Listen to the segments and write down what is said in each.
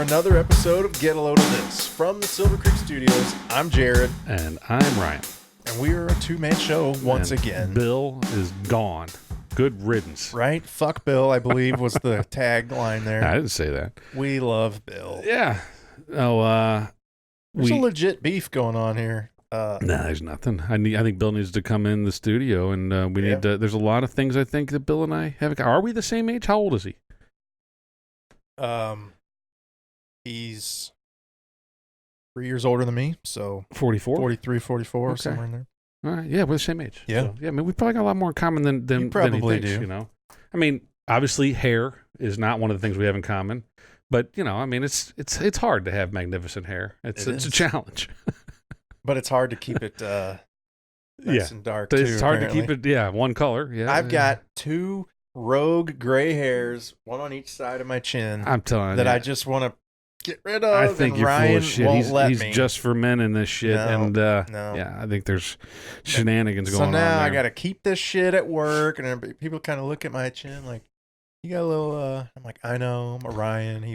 another episode of Get a Load of This. From the Silver Creek Studios, I'm Jarod. And I'm Ryan. And we are a two-man show once again. Bill is gone. Good riddance. Right? Fuck Bill, I believe, was the tagline there. I didn't say that. We love Bill. Yeah. Oh, there's a legit beef going on here. Nah, there's nothing. I think Bill needs to come in the studio, and we need to. There's a lot of things I think that Bill and I have. Are we the same age? How old is he? He's 3 years older than me, so 44, 43, 44, somewhere in there. All right, yeah, we're the same age. Yeah, so, yeah. I mean, we probably got a lot more in common than you probably than he thinks, do. You know, I mean, obviously, hair is not one of the things we have in common, but you know, I mean, it's hard to have magnificent hair. It's a challenge. But it's hard to keep it nice and dark, too. It's hard to keep it, one color. Yeah, I've got two rogue gray hairs, one on each side of my chin. I'm telling you. That I just want to get rid of. I think and you're Ryan full of shit. Won't let he's me. just for men in this shit. No. Yeah, I think there's shenanigans going on. So now there. I got to keep this shit at work, and people kind of look at my chin like, you got a little, I'm like, I know, I'm a Ryan. He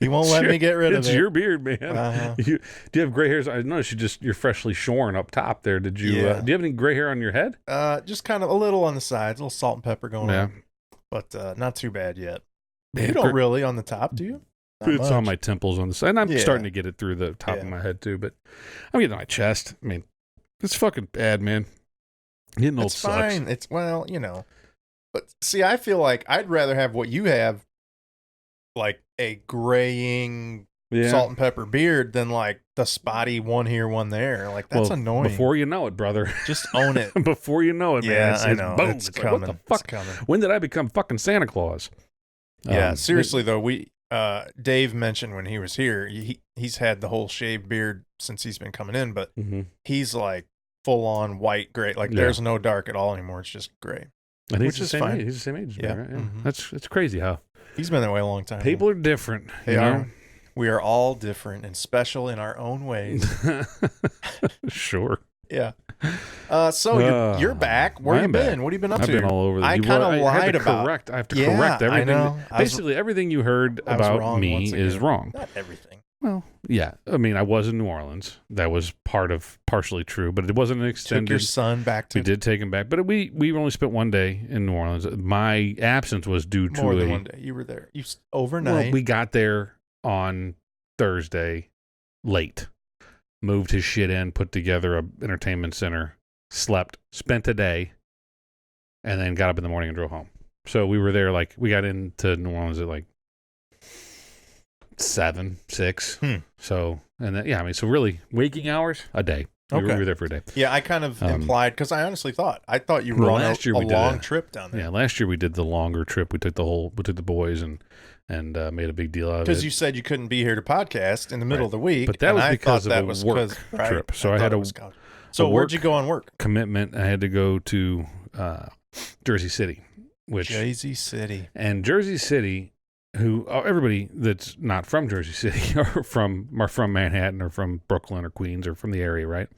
won't let me get rid of it. It's your beard, man. Uh-huh. Do you have gray hairs? I noticed you're freshly shorn up top there. Did you, do you have any gray hair on your head? Just kind of a little on the sides, a little salt and pepper going on. But not too bad yet. Man, you don't really on the top, do you? Not it's much. on my temples on the side. And I'm starting to get it through the top of my head too, but I'm getting on my chest. I mean, it's fucking bad, man. Getting old sucks. It's fine. It's, well, you know. But see, I feel like I'd rather have what you have, like a graying salt and pepper beard, than like the spotty one here, one there. Like, that's annoying. Before you know it, brother. Just own it. Before you know it, man. Yeah, I know. Boom. It's It's coming. like, what the fuck? It's coming. When did I become fucking Santa Claus? Yeah, seriously though, Dave mentioned when he was here, he's had the whole shaved beard since he's been coming in, but he's like full on white gray. Like there's no dark at all anymore. It's just gray. I think which is fine. fine. He's the same age. Yeah, Right? It's crazy how he's been that way a long time. People are different. They are. We are all different and special in our own ways. Sure. Yeah. So you're back. Where you been? What have you been up to? I've been all over. I kind of lied about. I have to correct everything. I know. Basically, everything you heard about me is wrong. Not everything. Well, yeah. I mean, I was in New Orleans. That was partially true, but it wasn't an extended. Took your son back to. We did take him back, but we only spent one day in New Orleans. My absence was due to more than one day. You were there. Overnight. Well, we got there on Thursday late. Moved his shit in, put together a entertainment center, slept, spent a day, and then got up in the morning and drove home. So we were there we got into New Orleans at 7, 6. So, and then, so really waking hours, a day. We were there for a day. Yeah, I kind of implied, because I honestly thought you were on a long trip down there. Yeah, last year we did the longer trip. We took the boys and made a big deal out of it. Because you said you couldn't be here to podcast in the middle of the week. But that was because of a work trip. So I had So where'd you go on work? Commitment. I had to go to Jersey City. Jersey City. And Jersey City, everybody that's not from Jersey City are from Manhattan or from Brooklyn or Queens or from the area, right?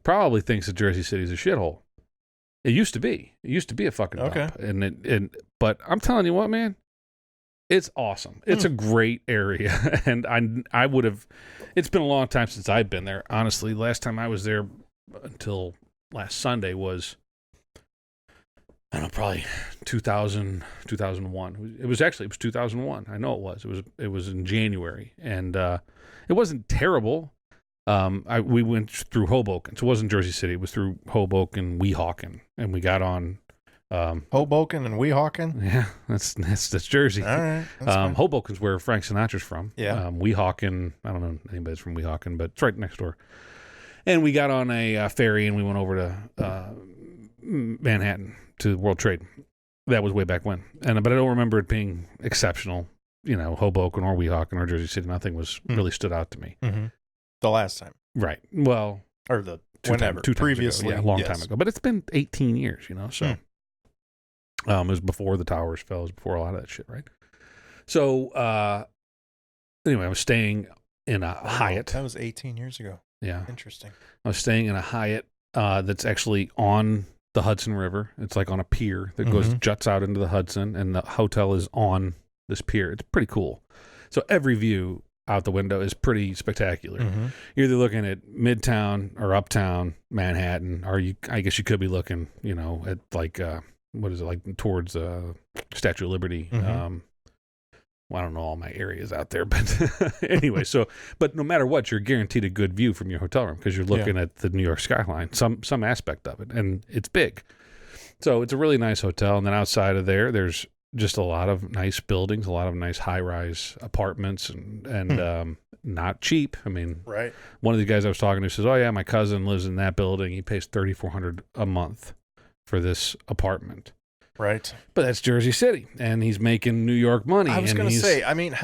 Probably thinks that Jersey City is a shithole. It used to be. It used to be a fucking dump. But I'm telling you what, man. It's awesome. It's a great area, and I would have. It's been a long time since I've been there. Honestly, last time I was there until last Sunday was, I don't know, probably 2000, 2001. It was 2001. I know it was. It was in January, and it wasn't terrible. We went through Hoboken, so it wasn't Jersey City. It was through Hoboken, Weehawken, and we got on. Hoboken and Weehawken? Yeah, that's Jersey. All right. Hoboken's where Frank Sinatra's from. Yeah. Weehawken, I don't know anybody's from Weehawken, but it's right next door. And we got on a ferry and we went over to Manhattan to World Trade. That was way back when. But I don't remember it being exceptional. Hoboken or Weehawken or Jersey City. Nothing was really stood out to me. Mm-hmm. The last time. Right. Well. Or the whenever. Previously. Ago. Yeah, a long time ago. But it's been 18 years, so. It was before the towers fell. It was before a lot of that shit, right? So, anyway, I was staying in a Hyatt. That was 18 years ago. Yeah. Interesting. I was staying in a Hyatt that's actually on the Hudson River. It's like on a pier that juts out into the Hudson, and the hotel is on this pier. It's pretty cool. So every view out the window is pretty spectacular. You're either looking at Midtown or Uptown Manhattan, or I guess you could be looking, at like what is it, like towards Statue of Liberty. Well, I don't know all my areas out there, but anyway. But no matter what, you're guaranteed a good view from your hotel room because you're looking at the New York skyline, some aspect of it, and it's big. So it's a really nice hotel, and then outside of there's just a lot of nice buildings, a lot of nice high-rise apartments, and not cheap. I mean, right. One of the guys I was talking to says, "Oh yeah, my cousin lives in that building. He pays $3,400 a month for this apartment." Right. But that's Jersey City, and he's making New York money. I was going to say, I mean,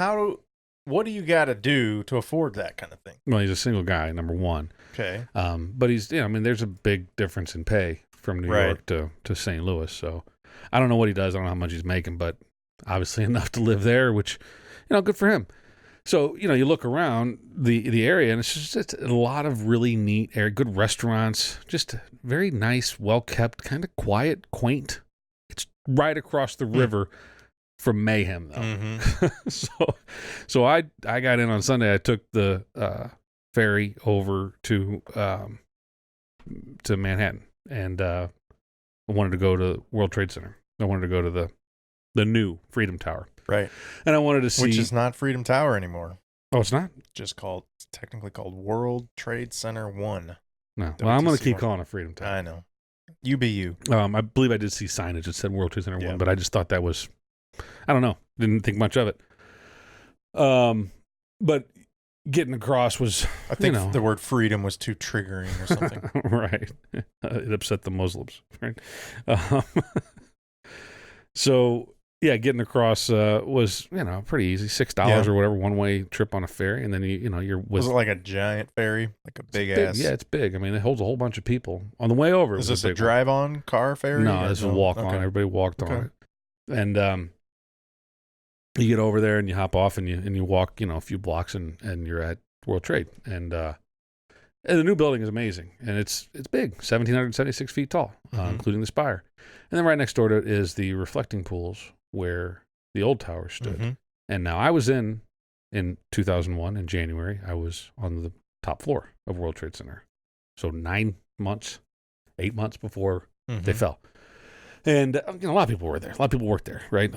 what do you got to do to afford that kind of thing? Well, he's a single guy, number one. Okay. But he's, there's a big difference in pay from New York to St. Louis. So I don't know what he does. I don't know how much he's making, but obviously enough to live there, which, good for him. So, you look around the area, and it's just a lot of really neat area, good restaurants, just very nice, well-kept, kind of quiet, quaint. It's right across the river from Mayhem, though. So I got in on Sunday. I took the ferry over to Manhattan, and I wanted to go to World Trade Center. I wanted to go to the new Freedom Tower. Right. And I wanted to see... Which is not Freedom Tower anymore. Oh, it's not? It's technically called World Trade Center 1. No. Well, I'm going to keep calling it Freedom Tower. I know. You be you. I believe I did see signage that said World Trade Center 1, but I just thought that was... I don't know. Didn't think much of it. But getting across was... I think the word freedom was too triggering or something. Right. It upset the Muslims. Right. So... Yeah, getting across was, pretty easy. $6 or whatever, one-way trip on a ferry. And then, you're with... Was it like a giant ferry? Like a big ass? Yeah, it's big. I mean, it holds a whole bunch of people. On the way over... Is this a drive-on car ferry? No, this is a walk-on. Okay. Everybody walked on it. And you get over there and you hop off and you walk, a few blocks and you're at World Trade. And the new building is amazing. And it's big, 1,776 feet tall, including the spire. And then right next door to it is the reflecting pools where the old tower stood. And now I was in 2001 in January, I was on the top floor of World Trade Center. So 8 months before they fell. And a lot of people were there. A lot of people worked there, right?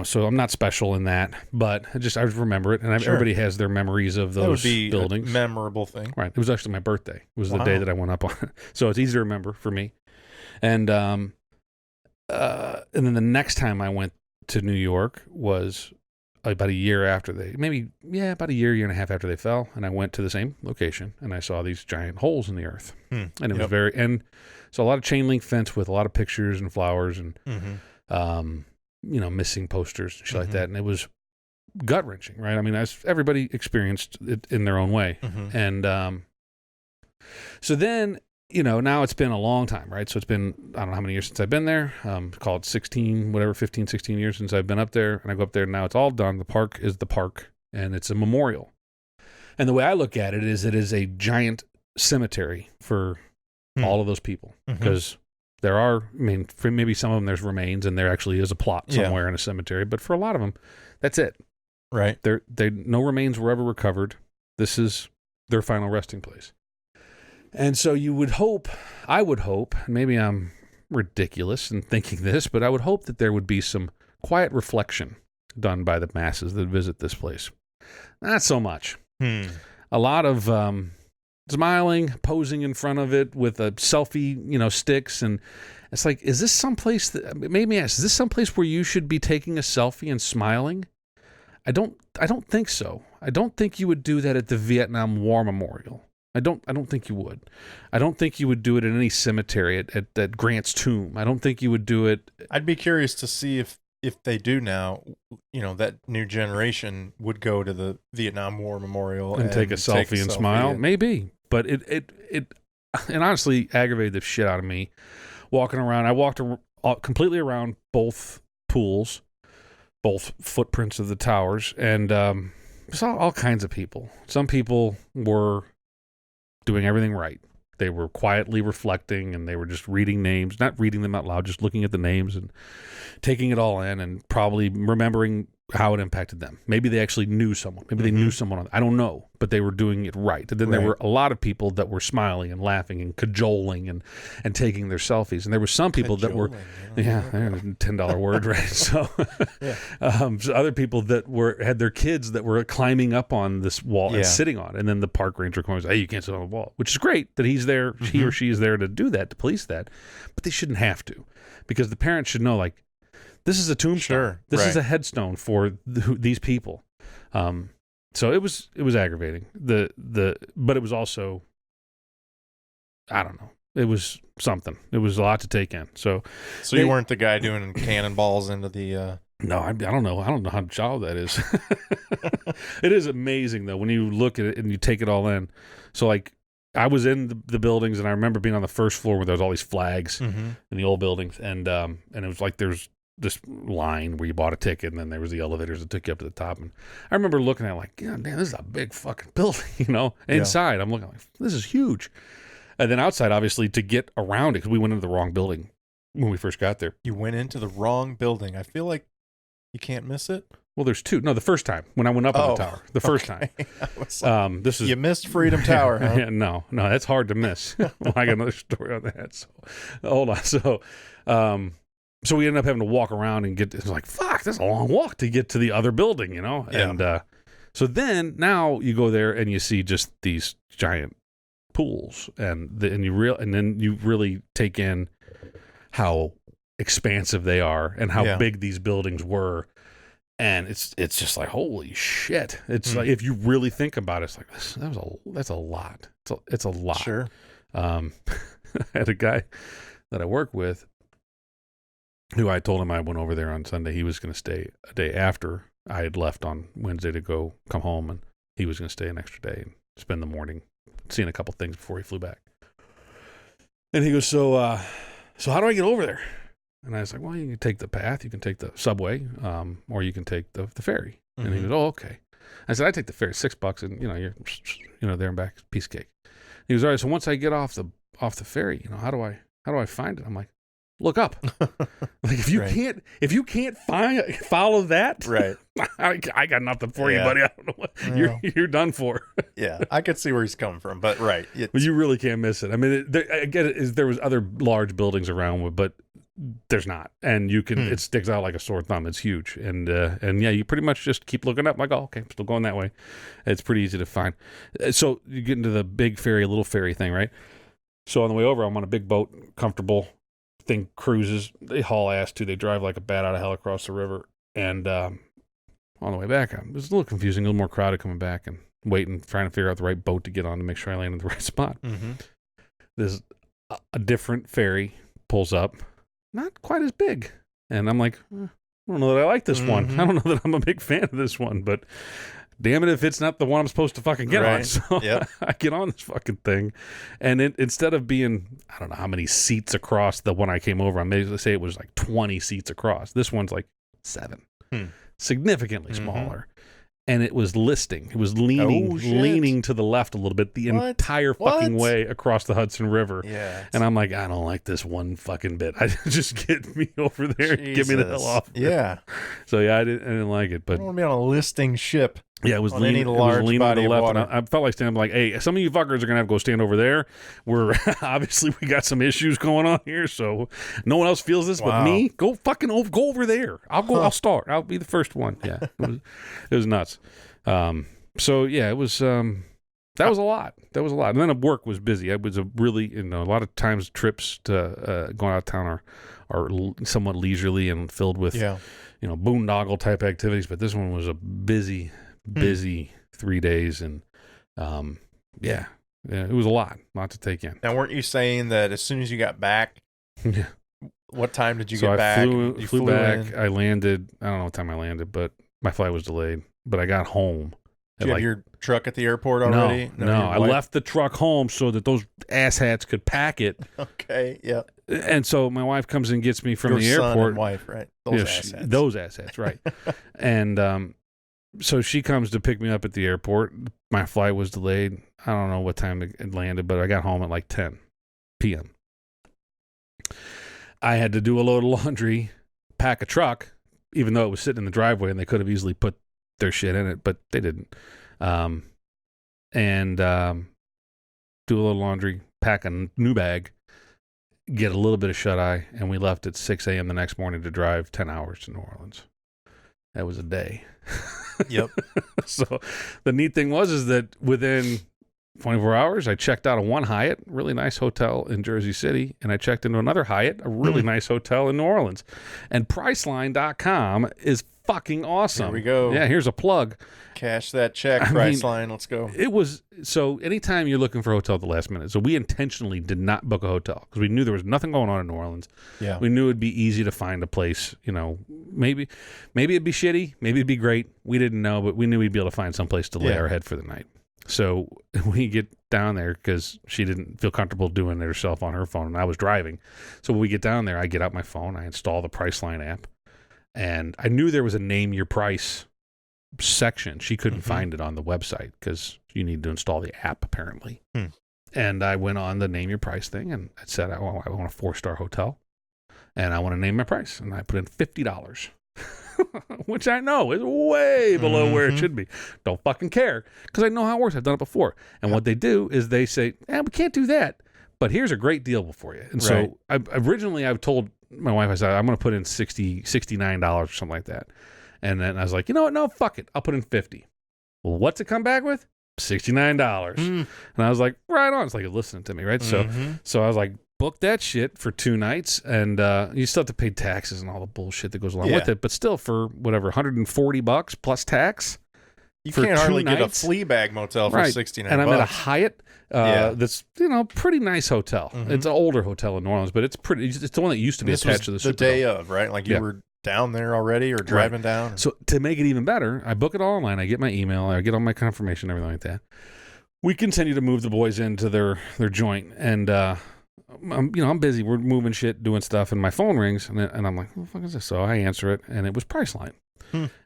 So I'm not special in that, but I remember it, and everybody has their memories of those buildings. A memorable thing, right? It was actually my birthday. It was the day that I went up on it, so it's easy to remember for me. And then the next time I went to New York was about a year after about a year and a half after they fell, and I went to the same location and I saw these giant holes in the earth, and it was so a lot of chain link fence with a lot of pictures and flowers and missing posters and shit like that, and it was gut wrenching, right? I mean, everybody experienced it in their own way, and so then. Now it's been a long time, right? So it's been, I don't know how many years since I've been there. Call it 15, 16 years since I've been up there. And I go up there and now it's all done. The park is the park and it's a memorial. And the way I look at it is a giant cemetery for all of those people. Because there are, for maybe some of them there's remains and there actually is a plot somewhere in a cemetery. But for a lot of them, that's it. Right. No remains were ever recovered. This is their final resting place. And so I would hope, maybe I'm ridiculous in thinking this, but I would hope that there would be some quiet reflection done by the masses that visit this place. Not so much. A lot of smiling, posing in front of it with a selfie, sticks. And it's like, is this someplace that, made me ask, is this someplace where you should be taking a selfie and smiling? I don't think so. I don't think you would do that at the Vietnam War Memorial. I don't think you would. I don't think you would do it in any cemetery at Grant's tomb. I don't think you would do it. I'd be curious to see if they do now, that new generation would go to the Vietnam War Memorial and take a selfie and smile. Maybe, but it honestly aggravated the shit out of me walking around. I walked completely around both pools, both footprints of the towers, and saw all kinds of people. Some people were doing everything right. They were quietly reflecting and they were just reading names, not reading them out loud, just looking at the names and taking it all in and probably remembering how it impacted them. Maybe they actually knew someone. Maybe they knew someone. I don't know, but they were doing it right. And then there were a lot of people that were smiling and laughing and cajoling and taking their selfies. And there were some people that were, $10 word, right? So, so other people that had their kids that were climbing up on this wall and sitting on it. And then the park ranger comes, hey, you can't sit on the wall, which is great that he's there, he or she is there to do that, to police that. But they shouldn't have to, because the parents should know, like, this is a tombstone. Sure, this is a headstone for these people. So it was aggravating. But it was also, I don't know. It was something. It was a lot to take in. So you weren't the guy doing cannonballs into the. No, I don't know. I don't know how shallow that is. It is amazing though when you look at it and you take it all in. So like, I was in the buildings, and I remember being on the first floor where there was all these flags in the old buildings, and it was like there's this line where you bought a ticket, and then there was the elevators that took you up to the top. And I remember looking at it like, God damn, this is a big fucking building, you know? Inside, I'm looking like, this is huge. And then outside, obviously, to get around it, because we went into the wrong building when we first got there. You went into the wrong building. I feel like you can't miss it. Well, there's two. No, the first time when I went up on the tower. The first time. Like, this is you missed Freedom Tower, huh? Yeah, no, that's hard to miss. Well, I got another story on that. So hold on. So we ended up having to walk around and it's like, fuck, that's a long walk to get to the other building, you know? Yeah. And so then now you go there and you see just these giant pools, and then you really take in how expansive they are and how big these buildings were. And it's just like, holy shit. It's like, if you really think about it, it's like, that's a lot. It's a lot. Sure. I had a guy that I work with who I told him I went over there on Sunday. He was going to stay a day after I had left on Wednesday to come home, and he was going to stay an extra day and spend the morning seeing a couple things before he flew back. And he goes, so how do I get over there? And I was like, well, you can take the path, you can take the subway, or you can take the ferry. And he goes, oh, okay. I said, I take the ferry, $6, and you're there and back, piece of cake. He goes, all right. So once I get off the ferry, how do I find it? I'm like, look up. Like if you can't follow that, right? I got nothing for you, buddy. I don't know what you're done for. Yeah, I could see where he's coming from, but right. But you really can't miss it. I mean, I get it. There was other large buildings around, but there's not, and you can. It sticks out like a sore thumb. It's huge, and yeah, you pretty much just keep looking up. Like, oh, okay, I'm still going that way. It's pretty easy to find. So you get into the big ferry, little ferry thing, right? So on the way over, I'm on a big boat, comfortable. Thing cruises. They haul ass too. They drive like a bat out of hell across the river. And on the way back, it was a little confusing, a little more crowded coming back and waiting, trying to figure out the right boat to get on to make sure I land in the right spot. There's a different ferry pulls up, not quite as big. And I'm like, I don't know that I like this one. I don't know that I'm a big fan of this one, but damn it if it's not the one I'm supposed to fucking get on. So I get on this fucking thing. And instead of being, I don't know how many seats across the one I came over on, maybe let's say it was like 20 seats across. This one's like 7. Significantly smaller. And it was listing. It was leaning to the left a little bit the entire fucking way across the Hudson River. Yeah. And I'm like, I don't like this one fucking bit. Just get me over there and get me the hell off. Yeah. So yeah, I didn't like it. But I don't want to be on a listing ship. Yeah, it was leaning to the left. And I felt like standing like, hey, some of you fuckers are going to have to go stand over there. We're obviously we got some issues going on here, so no one else feels this but me. Go fucking go over there. I'll go. I'll start. I'll be the first one. Yeah, it was nuts. So yeah, it was. That was a lot. And then work was busy. It was a really, a lot of times trips to going out of town are somewhat leisurely and filled with, boondoggle type activities. But this one was a busy 3 days, and it was a lot to take in. Now, weren't you saying that as soon as you got back? Yeah. What time did you get back? You flew back. I landed. I don't know what time I landed, but my flight was delayed. But I got home. Did you have your truck at the airport already? No. I left the truck home so that those asshats could pack it. Okay, yeah. And so my wife comes and gets me from your the airport. Son and wife, right? Those assets, right. And so she comes to pick me up at the airport. My flight was delayed. I don't know what time it landed, but I got home at like 10 p.m. I had to do a load of laundry, pack a truck, even though it was sitting in the driveway and they could have easily put their shit in it, but they didn't. And do a little laundry, pack a new bag, get a little bit of shut-eye, and we left at 6 a.m. the next morning to drive 10 hours to New Orleans. That was a day. Yep. So the neat thing is that within 24 hours, I checked out of one Hyatt, really nice hotel in Jersey City, and I checked into another Hyatt, a really nice hotel in New Orleans. And Priceline.com is fucking awesome. Here we go. Yeah, here's a plug. Cash that check, Priceline. Let's go. It was, so anytime you're looking for a hotel at the last minute, so we intentionally did not book a hotel because we knew there was nothing going on in New Orleans. Yeah. We knew it'd be easy to find a place, maybe it'd be shitty, maybe it'd be great. We didn't know, but we knew we'd be able to find some place to lay our head for the night. So we get down there because she didn't feel comfortable doing it herself on her phone, and I was driving. So when we get down there, I get out my phone, I install the Priceline app, and I knew there was a name your price section. She couldn't find it on the website because you need to install the app apparently. And I went on the name your price thing, and I said I want a 4-star hotel, and I want to name my price, and I put in $50. Which I know is way below where it should be. Don't fucking care because I know how it works. I've done it before. And what they do is they say, we can't do that, but here's a great deal for you. And so I've told my wife, I said, I'm going to put in $69 or something like that. And then I was like, you know what? No, fuck it. I'll put in 50. Well, what's it come back with? $69. And I was like, right on. It's like, listening to me, right? So I was like, book that shit for 2 nights, and you still have to pay taxes and all the bullshit that goes along with it. But still, for whatever, $140 plus tax. You can't hardly get a Fleabag motel for $69. And I'm at a Hyatt that's pretty nice hotel. It's an older hotel in New Orleans, but it's pretty. It's the one that used to be attached to the Superdome. The day of, right? Like you were down there already or driving down. So to make it even better, I book it all online. I get my email. I get all my confirmation, everything like that. We continue to move the boys into their joint, and I'm busy. We're moving shit, doing stuff, and my phone rings, and I'm like, what the fuck is this? So I answer it, and it was Priceline.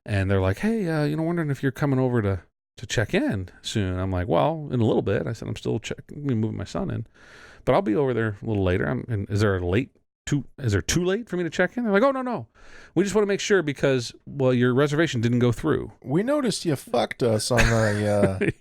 And they're like, hey, wondering if you're coming over to check in soon. I'm like, well, in a little bit. I said, I'm still moving my son in, but I'll be over there a little later. Is there too late for me to check in? They're like, oh, no. We just want to make sure because, your reservation didn't go through. We noticed you fucked us on the,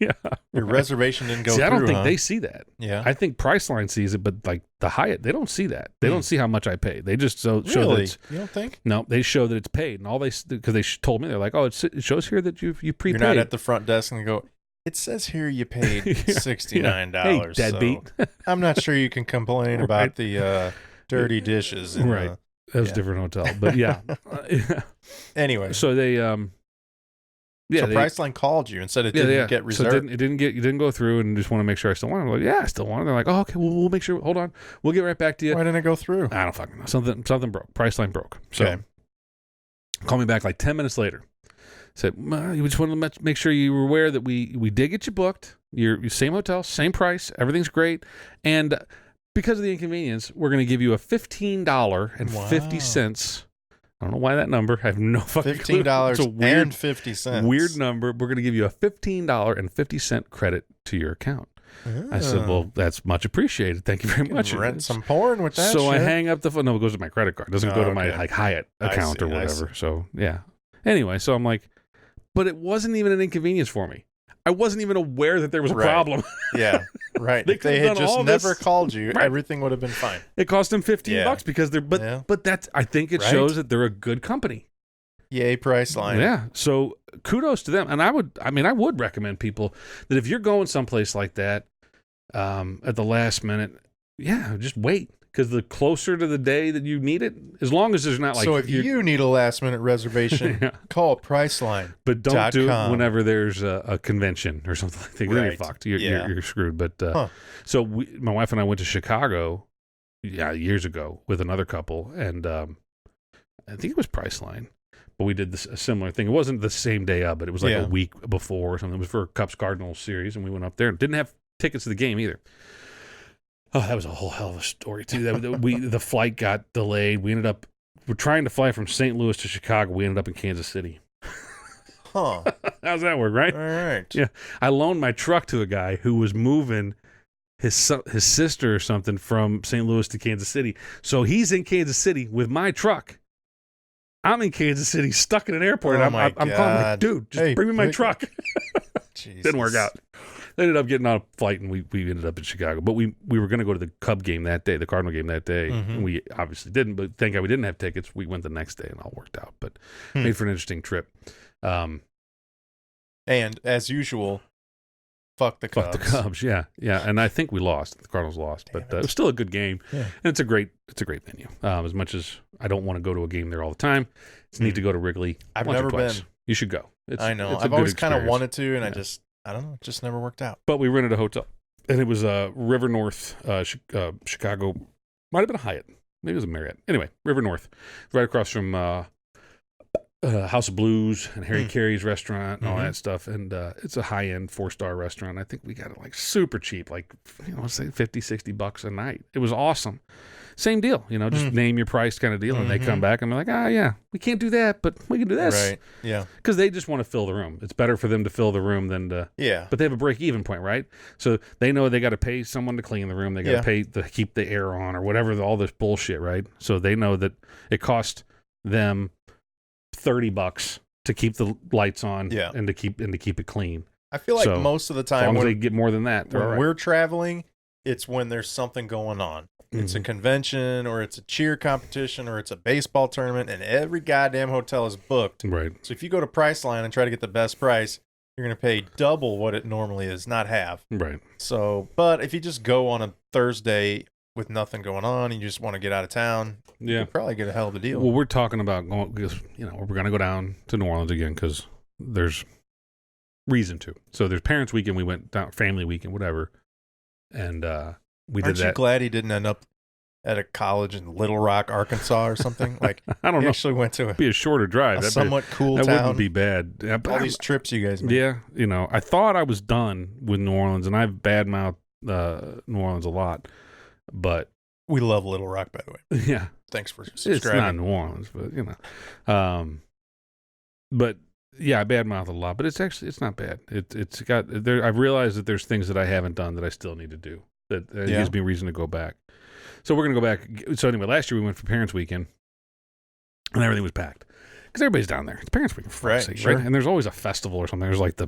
your reservation didn't go through. I don't think they see that. Yeah. I think Priceline sees it, but like the Hyatt, they don't see that. They don't see how much I paid. They just show that it's. You don't think? No, they show that it's paid. And all because they told me, they're like, it shows here that you prepaid. You're not at the front desk and they go, it says here you paid $69. Hey, deadbeat. So I'm not sure you can complain about the dirty dishes. That was a different hotel, but yeah. Anyway, so they Priceline called you and said it didn't get reserved. So it didn't go through, and just want to make sure I still want it. I'm like, yeah, I still want it. They're like, oh, okay, we'll make sure. Hold on, we'll get right back to you. Why didn't it go through? I don't fucking know. Something broke. Priceline broke. So call me back like 10 minutes later. Said, we just wanted to make sure you were aware that we did get you booked. Your same hotel, same price, everything's great, and because of the inconvenience, we're going to give you a $15.50. I don't know why that number. I have no fucking clue. $15.50. Weird number. We're going to give you a $15.50 credit to your account. Oh. I said, well, that's much appreciated. Thank you very much. Rent some porn with that So shit. I hang up the phone. No, it goes to my credit card. It doesn't go to my Hyatt account or whatever. So, yeah. Anyway, so I'm like, but it wasn't even an inconvenience for me. I wasn't even aware that there was a problem. Yeah, right. If they had just never called you, everything would have been fine. It cost them $15 because they're, but that's, I think it shows that they're a good company. Yay, Priceline. Yeah. So kudos to them. And I would recommend people that if you're going someplace like that, at the last minute, just wait. Because the closer to the day that you need it, as long as there's not like... So if you need a last-minute reservation, call Priceline. But don't do it whenever there's a convention or something like that. You're fucked. You're screwed. But so my wife and I went to Chicago years ago with another couple, and I think it was Priceline. But we did a similar thing. It wasn't the same day up, but it was like a week before or something. It was for a Cubs-Cardinals series, and we went up there and didn't have tickets to the game either. Oh, that was a whole hell of a story, too. The flight got delayed. We're trying to fly from St. Louis to Chicago. We ended up in Kansas City. How's that work, right? All right. Yeah. I loaned my truck to a guy who was moving his sister or something from St. Louis to Kansas City. So he's in Kansas City with my truck. I'm in Kansas City, stuck in an airport. Oh and I'm calling like, dude, just bring me my truck. Didn't work out. They ended up getting on a flight, and we ended up in Chicago. But we were going to go to the Cub game that day, the Cardinal game that day. And we obviously didn't, but thank God we didn't have tickets. We went the next day, and all worked out. But made for an interesting trip. And as usual, fuck the Cubs. Fuck the Cubs, yeah. And I think we lost. The Cardinals lost. But it was still a good game. Yeah. And it's a great venue. As much as I don't want to go to a game there all the time, it's neat to go to Wrigley. I've never been. You should go. I know. I've always kind of wanted to, and I don't know. It just never worked out. But we rented a hotel, and it was River North, Chicago. Might have been a Hyatt. Maybe it was a Marriott. Anyway, River North, right across from House of Blues and Harry Carey's restaurant and all that stuff. And it's a high-end 4-star restaurant. I think we got it like super cheap, like, say $50-$60 a night. It was awesome. Same deal, just name your price kind of deal. And they come back and they're like, yeah, we can't do that, but we can do this. Right, yeah. Because they just want to fill the room. It's better for them to fill the room than to... Yeah. But they have a break-even point, right? So they know they got to pay someone to clean the room. They got to pay to keep the air on or whatever, all this bullshit, right? So they know that it costs them $30 to keep the lights on and to keep it clean. I feel like most of the time as long as they get more than that, when we're traveling, it's when there's something going on. It's a convention, or it's a cheer competition, or it's a baseball tournament, and every goddamn hotel is booked. Right. So if you go to Priceline and try to get the best price, you're going to pay double what it normally is, not half. Right. So, but if you just go on a Thursday with nothing going on, and you just want to get out of town, you could probably get a hell of a deal. Well, we're talking about going, because, we're going to go down to New Orleans again because there's reason to. So there's Parents Weekend, we went down, Family Weekend, whatever, and we did that. Aren't you glad he didn't end up at a college in Little Rock, Arkansas or something? Like, I don't know. Actually went to be a shorter drive. A somewhat cool town. That wouldn't be bad. Yeah, all these trips you guys made. Yeah, I thought I was done with New Orleans, and I've badmouthed New Orleans a lot, but we love Little Rock, by the way. Yeah. Thanks for subscribing. It's not New Orleans, but but yeah, I badmouth a lot, but it's not bad. It's got there. I've realized that there's things that I haven't done that I still need to do. That gives me a reason to go back. So we're gonna go back. So anyway, last year we went for Parents Weekend, and everything was packed because everybody's down there. It's Parents Weekend, for fuck's sake, right? And there's always a festival or something. There's like the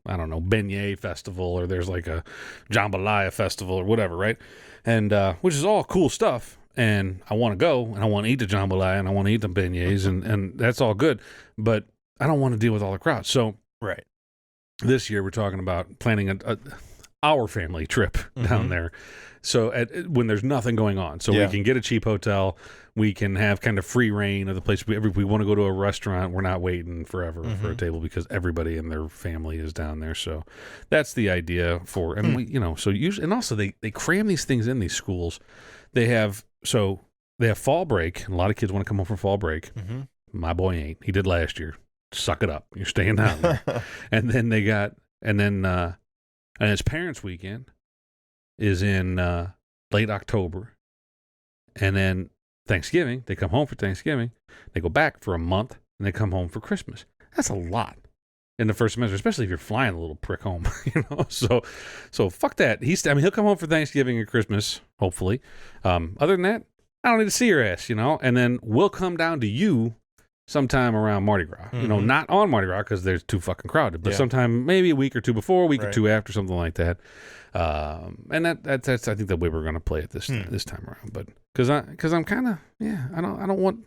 I don't know, beignet festival, or there's like a jambalaya festival or whatever, right? And which is all cool stuff. And I want to go, and I want to eat the jambalaya, and I want to eat the beignets, and that's all good. But I don't want to deal with all the crowds. So this year we're talking about planning our family trip down there. So when there's nothing going on, so we can get a cheap hotel, we can have kind of free reign of the place. If we want to go to a restaurant, we're not waiting forever for a table because everybody in their family is down there. So that's the idea for, and we, so usually, and also they cram these things in these schools. They have fall break. And a lot of kids want to come home for fall break. My boy ain't. He did last year. Suck it up. You're staying down there. And then and it's Parents Weekend is in late October. And then Thanksgiving, they come home for Thanksgiving. They go back for a month, and they come home for Christmas. That's a lot in the first semester, especially if you're flying a little prick home, So fuck that. He'll come home for Thanksgiving and Christmas, hopefully. Other than that, I don't need to see your ass, and then we'll come down to you sometime around Mardi Gras. Not on Mardi Gras because they're too fucking crowded, but sometime maybe a week or two before, a week or two after, something like that. And that's I think the way we're going to play it this time around. But because I'm kind of I don't want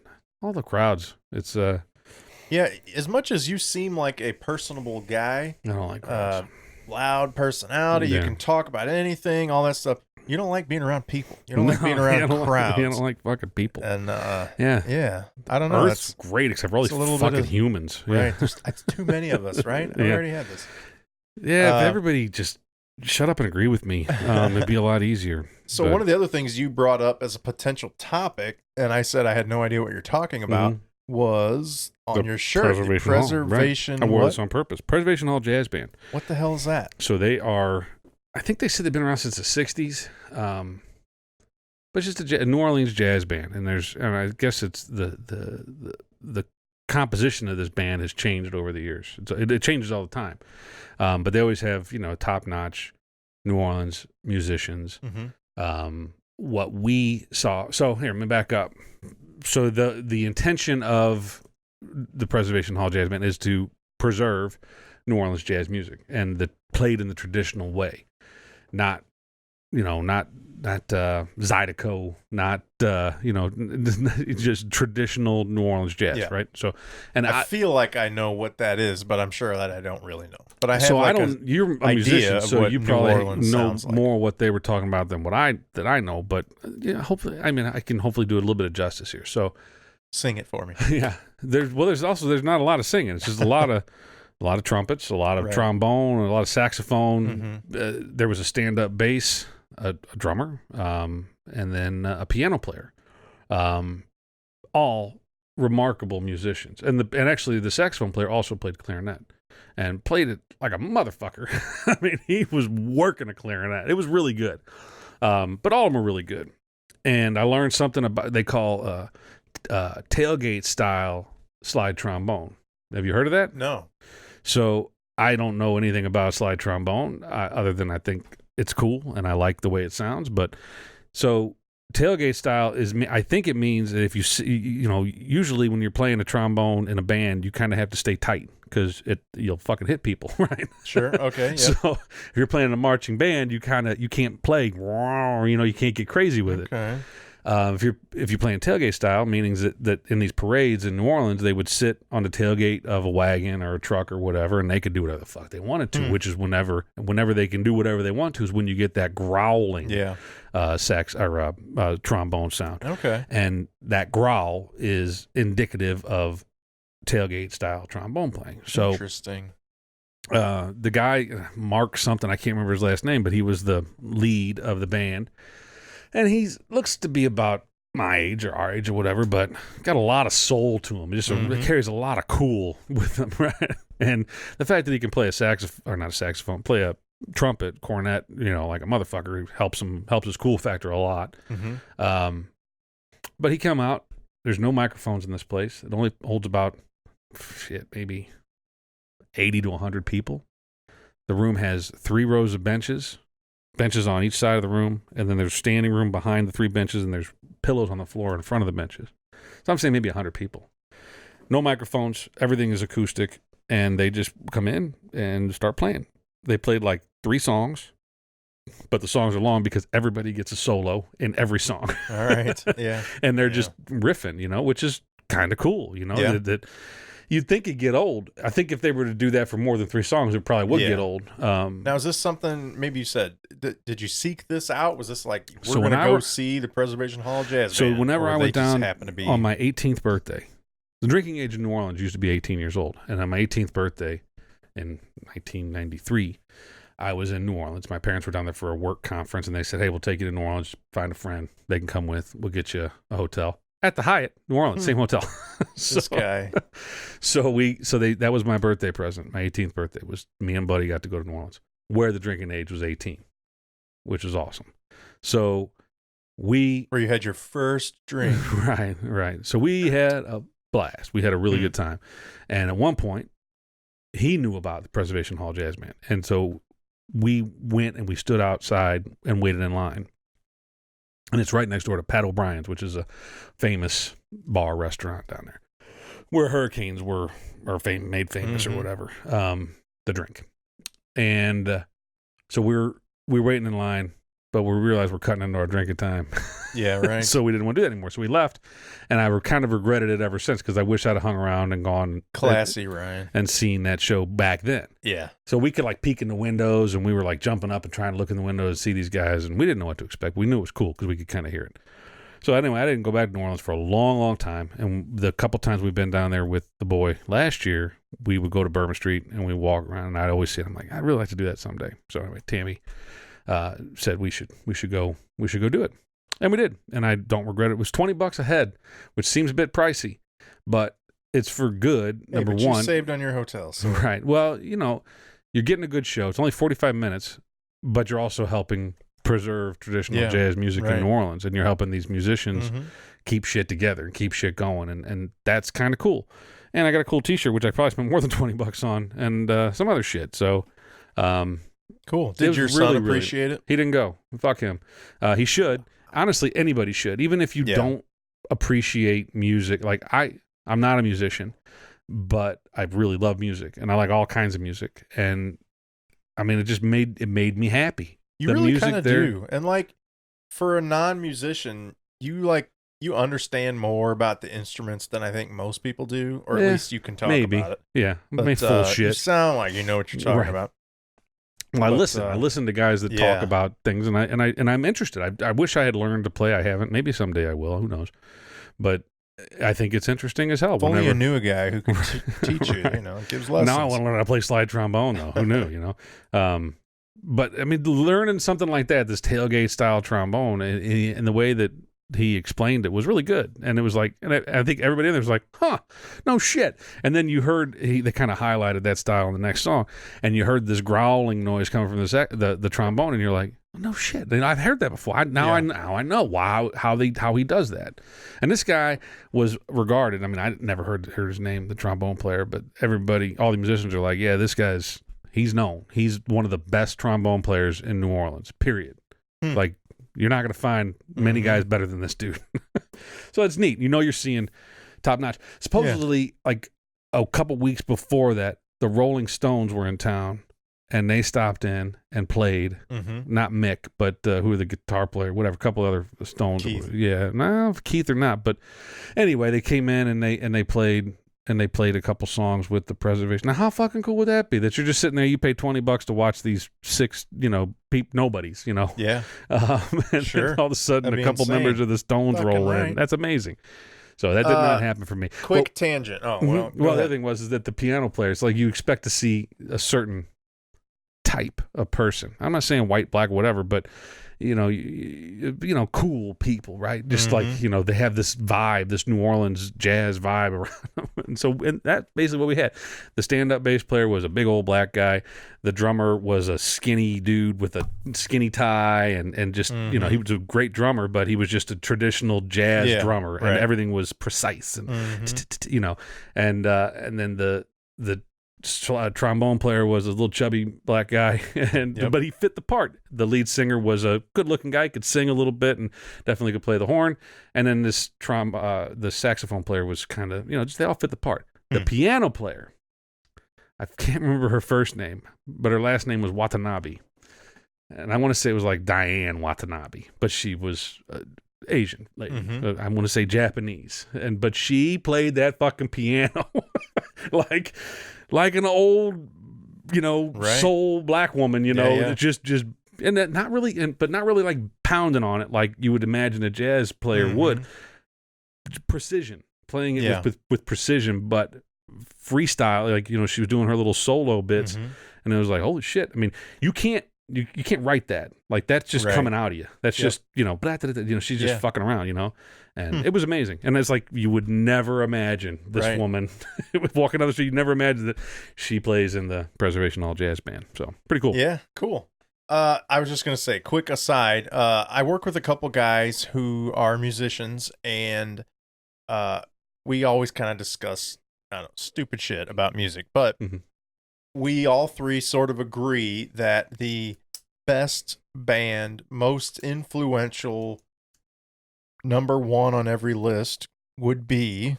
all the crowds. It's as much as you seem like a personable guy, I don't like crowds. Loud personality, you can talk about anything, all that stuff. You don't like being around people. You don't like being around crowds. You don't like fucking people. And I don't know. Earth's great except for all these fucking humans. Right. It's too many of us, right? We already had this. Yeah, if everybody just shut up and agree with me, it'd be a lot easier. So one of the other things you brought up as a potential topic, and I said I had no idea what you're talking about, was on your shirt. Preservation Hall. Right. I wore this on purpose. Preservation Hall Jazz Band. What the hell is that? So they are... I think they said they've been around since the 60s, but it's just a New Orleans jazz band, and I guess it's the composition of this band has changed over the years. It changes all the time, but they always have top-notch New Orleans musicians. What we saw. So here, let me back up. So the intention of the Preservation Hall Jazz Band is to preserve New Orleans jazz music and played in the traditional way, not Zydeco, not just traditional New Orleans jazz, right? So, and I feel like I know what that is, but I'm sure that I don't really know. But I have you're a musician, so you probably know more what they were talking about than what I know. But hopefully, I can hopefully do a little bit of justice here. So, sing it for me. Yeah, there's not a lot of singing. It's just a lot of trumpets, a lot of trombone, a lot of saxophone. There was a stand-up bass, a drummer, and then a piano player. All remarkable musicians. And actually the saxophone player also played clarinet and played it like a motherfucker. I mean, he was working a clarinet. It was really good. But all of them are really good. And I learned something about, they call tailgate style slide trombone. Have you heard of that? No. So I don't know anything about slide trombone other than I think it's cool and I like the way it sounds. But so tailgate style I think it means that if you see, usually when you're playing a trombone in a band, you kind of have to stay tight because you'll fucking hit people, right? Sure. Okay. Yep. So if you're playing in a marching band, you can't play, you can't get crazy with it. Okay. If you're playing tailgate style, meaning that in these parades in New Orleans, they would sit on the tailgate of a wagon or a truck or whatever, and they could do whatever the fuck they wanted to. Which is whenever they can do whatever they want to is when you get that growling, sax or trombone sound. Okay, and that growl is indicative of tailgate style trombone playing. So interesting. The guy Mark something, I can't remember his last name, but he was the lead of the band. And he looks to be about my age or our age or whatever, but got a lot of soul to him. Just carries a lot of cool with him, right? And the fact that he can play play a trumpet, cornet, like a motherfucker, helps his cool factor a lot. But he come out. There's no microphones in this place. It only holds about maybe 80 to 100 people. The room has 3 rows of benches on each side of the room, and then there's standing room behind the 3 benches, and there's pillows on the floor in front of the benches. So I'm saying maybe 100 people. No microphones, everything is acoustic, and they just come in and start playing. They played like 3 songs, but the songs are long because everybody gets a solo in every song. All right, yeah. And they're just riffing, which is kind of cool, that you'd think it'd get old. I think if they were to do that for more than 3 songs, it probably would get old. Now, is this something, maybe you said, did you seek this out? Was this like, we're going to go see the Preservation Hall Jazz Band? So whenever I went down on my 18th birthday, the drinking age in New Orleans used to be 18 years old. And on my 18th birthday in 1993, I was in New Orleans. My parents were down there for a work conference, and they said, hey, we'll take you to New Orleans, find a friend they can come with. We'll get you a hotel. At the Hyatt, New Orleans, same hotel. This guy. That was my birthday present. My 18th birthday was me and Buddy got to go to New Orleans, where the drinking age was 18, which was awesome. So where you had your first drink. Right. So we had a blast. We had a really good time. And at one point, he knew about the Preservation Hall Jazz Band. And so we went and we stood outside and waited in line. And it's right next door to Pat O'Brien's, which is a famous bar restaurant down there, where hurricanes are made famous or whatever, the drink. And so we're waiting in line, but we realized we're cutting into our drinking time. Yeah, right. So we didn't want to do that anymore. So we left, and I kind of regretted it ever since because I wish I'd have hung around and gone classy, Ryan, and seen that show back then. Yeah. So we could like peek in the windows, and we were like jumping up and trying to look in the windows to see these guys, and we didn't know what to expect. We knew it was cool because we could kind of hear it. So anyway, I didn't go back to New Orleans for a long, long time, and the couple times we've been down there with the boy last year, we would go to Bourbon Street and we walk around, and I'd always see it. I'm like, I'd really like to do that someday. So anyway, Tammy said we should go do it. And we did, and I don't regret it. It was $20 a head, which seems a bit pricey, but it's for good. Hey, number but one, you saved on your hotel, so. Right. Well, you're getting a good show. It's only 45 minutes, but you're also helping preserve traditional jazz music in New Orleans, and you're helping these musicians keep shit together and keep shit going, and that's kind of cool. And I got a cool T-shirt, which I probably spent more than $20 on, and some other shit. So. Cool. Did your son appreciate it? He didn't go. Fuck him. He should. Honestly, anybody should. Even if you don't appreciate music. Like I'm not a musician, but I really love music, and I like all kinds of music. And I mean, it made me happy. You really kind of do. And like for a non-musician, you understand more about the instruments than I think most people do, or at least you can talk about it. Yeah, but, full shit. You sound like you know what you're talking about. Well, I listen to guys that talk about things, and I'm interested. I wish I had learned to play. I haven't. Maybe someday I will. Who knows? But I think it's interesting as hell. If only you knew a guy who could teach you. Gives lessons. Now I want to learn how to play slide trombone, though. Who knew? But I mean, learning something like that, this tailgate style trombone, and the way that he explained it was really good. And it was like, and I think everybody in there was like, huh, no shit. And then you heard they kind of highlighted that style in the next song, and you heard this growling noise coming from the trombone, and you're like, no shit. And I've heard that before. I know how he does that. And this guy was regarded. I mean, I never heard his name, the trombone player, but everybody, all the musicians are like, yeah, he's known. He's one of the best trombone players in New Orleans, period. Like, you're not going to find many guys better than this dude. So it's neat. You're seeing top notch. Supposedly, like a couple weeks before that, the Rolling Stones were in town, and they stopped in and played. Not Mick, but who are the guitar player, whatever, a couple other Stones. Keith. Yeah, no, Keith or not. But anyway, they came in and they played. And they played a couple songs with the preservation. Now, how fucking cool would that be? That you're just sitting there, you pay $20 to watch these 6, nobodies, Yeah. And sure. all of a sudden, a couple members of the Stones roll in. That's amazing. So that did not happen for me. Quick tangent. Oh, well. Well, the other thing was that the piano player, it's like you expect to see a certain type of person. I'm not saying white, black, whatever, but cool people, right? Just like, they have this vibe, this New Orleans jazz vibe around them. And that's basically what we had. The stand-up bass player was a big old black guy. The drummer was a skinny dude with a skinny tie and just, he was a great drummer, but he was just a traditional jazz drummer, and everything was precise and, and then the trombone player was a little chubby black guy, but he fit the part. The lead singer was a good-looking guy, could sing a little bit, and definitely could play the horn. And then the saxophone player was kind of, just they all fit the part. The piano player, I can't remember her first name, but her last name was Watanabe, and I want to say it was like Diane Watanabe, but she was Asian lady. I want to say Japanese, but she played that fucking piano like an old, soul black woman, just and that not really, but not really like pounding on it like you would imagine a jazz player would. Precision, playing it with precision, but freestyle. Like she was doing her little solo bits, and it was like, holy shit! I mean, you can't write that. Like that's just coming out of you. That's just she's just fucking around, And it was amazing. And it's like you would never imagine this woman walking down the street. You never imagine that she plays in the Preservation Hall Jazz Band. So pretty cool. Yeah, cool. I was just gonna say, quick aside. I work with a couple guys who are musicians, and we always kind of discuss stupid shit about music, but. We all three sort of agree that the best band, most influential, number one on every list would be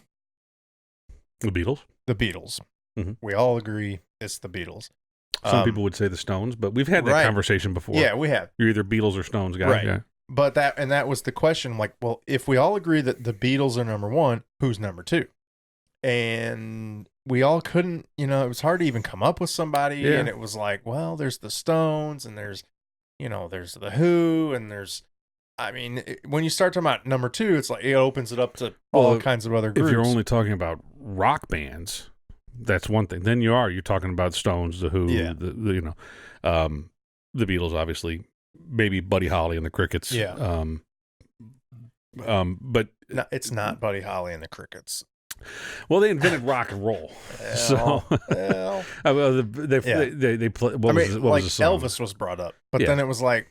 the Beatles. The Beatles. We all agree it's the Beatles. Some people would say the Stones, but we've had that conversation before. Yeah, we have. You're either Beatles or Stones guy. Right. Yeah. But that was the question. Like, well, if we all agree that the Beatles are number one, who's number two? And we all couldn't, it was hard to even come up with somebody. And it was like, well, there's the Stones, and there's the Who, and when you start talking about number two, it's like it opens it up to all kinds of other groups. If you're only talking about rock bands, that's one thing. Then you're talking about Stones, the Who, the Beatles, obviously, maybe Buddy Holly and the Crickets. Yeah. But no, it's not Buddy Holly and the Crickets. Well, they invented rock and roll, so they play. What was the song? Elvis was brought up, but then it was like,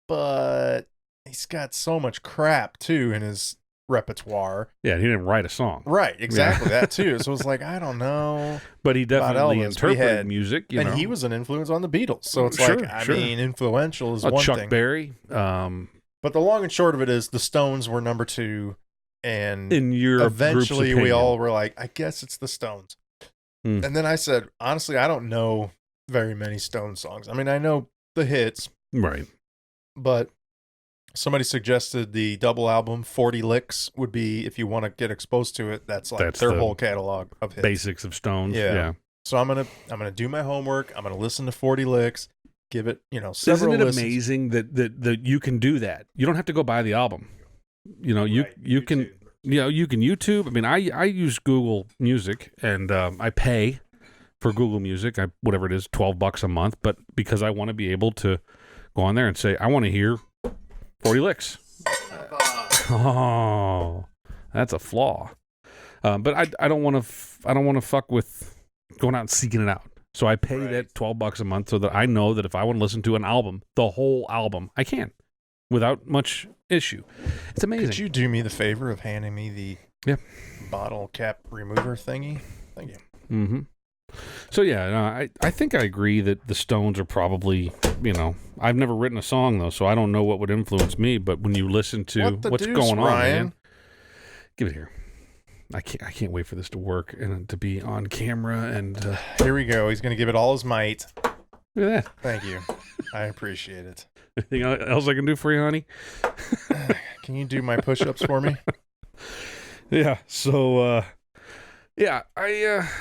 but he's got so much crap too in his repertoire. Yeah, he didn't write a song. Right, exactly that too. So it was like, I don't know, but he definitely interpreted music, and he was an influence on the Beatles. So it's influential is one Chuck thing. Berry. But the long and short of it is, the Stones were number two. And in your eventually group's we opinion. all were like, I guess it's the Stones. And then I said, honestly, I don't know very many Stones songs. I mean, I know the hits. Right. But somebody suggested the double album, 40 Licks, would be, if you want to get exposed to it, that's their the whole catalog of hits. Basics of Stones. Yeah. So I'm gonna do my homework. I'm gonna listen to 40 Licks, give it, several Isn't it listens. amazing that you can do that? You don't have to go buy the album. You can you can YouTube. I mean, I use Google Music, and I pay for Google Music. Whatever it is, $12 a month. But because I want to be able to go on there and say, I want to hear 40 Licks. Oh, that's a flaw. But I don't want to fuck with going out and seeking it out. So I pay that $12 a month so that I know that if I want to listen to an album, the whole album, I can without much issue. It's amazing. Could you do me the favor of handing me the bottle cap remover thingy? Thank you. Mm-hmm. So yeah, I think I agree that the Stones are probably, I've never written a song though, so I don't know what would influence me. But when you listen to what's going on, man, give it here. I can't wait for this to work and to be on camera. And here we go. He's going to give it all his might. Look at that. Thank you. I appreciate it. Anything else I can do for you, honey? Can you do my push-ups for me? Yeah. So, I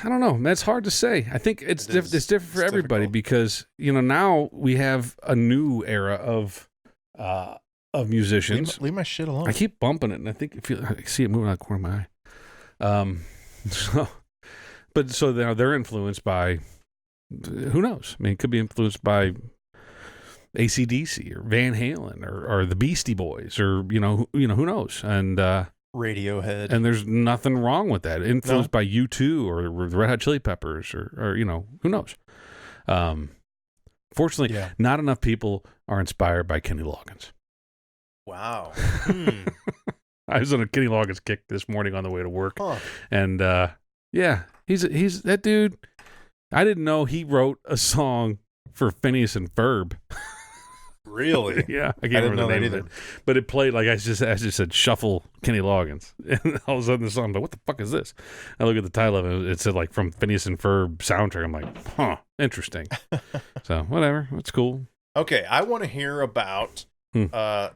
don't know. That's hard to say. I think it's different for everybody because now we have a new era of musicians. Leave my shit alone. I keep bumping it, and I think I see it moving out of the corner of my eye. So now they're influenced by who knows? I mean, it could be influenced by AC/DC or Van Halen or the Beastie Boys or who knows? And Radiohead. And there's nothing wrong with that. Influenced by U2 or the Red Hot Chili Peppers or who knows? Fortunately, not enough people are inspired by Kenny Loggins. Wow. I was on a Kenny Loggins kick this morning on the way to work. Huh. And he's that dude. I didn't know he wrote a song for Phineas and Ferb. Really? Yeah, I can't remember the name either. But it played like I just said, shuffle Kenny Loggins, and all of a sudden the song, I'm like, what the fuck is this? I look at the title of it. It said like from Phineas and Ferb soundtrack. I'm like, huh, interesting. So whatever, it's cool. Okay, I want to hear about.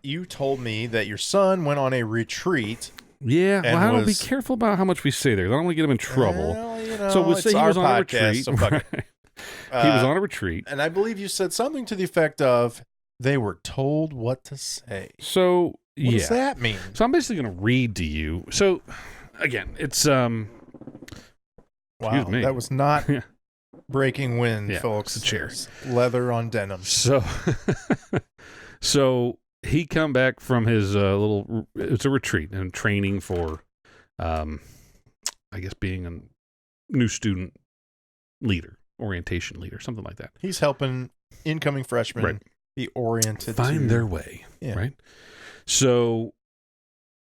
You told me that your son went on a retreat. Yeah, well, I don't be careful about how much we say there. I don't want to get him in trouble. Well, so we'll say he was on a retreat. So he was on a retreat. And I believe you said something to the effect of, they were told what to say. So, what does that mean? So I'm basically going to read to you. So, again, it's... Wow, that was not breaking wind, folks. It's a chair. Leather on denim. So he come back from his it's a retreat and training for, I guess, being a new student leader, orientation leader, something like that. He's helping incoming freshmen be oriented find their way, right? So,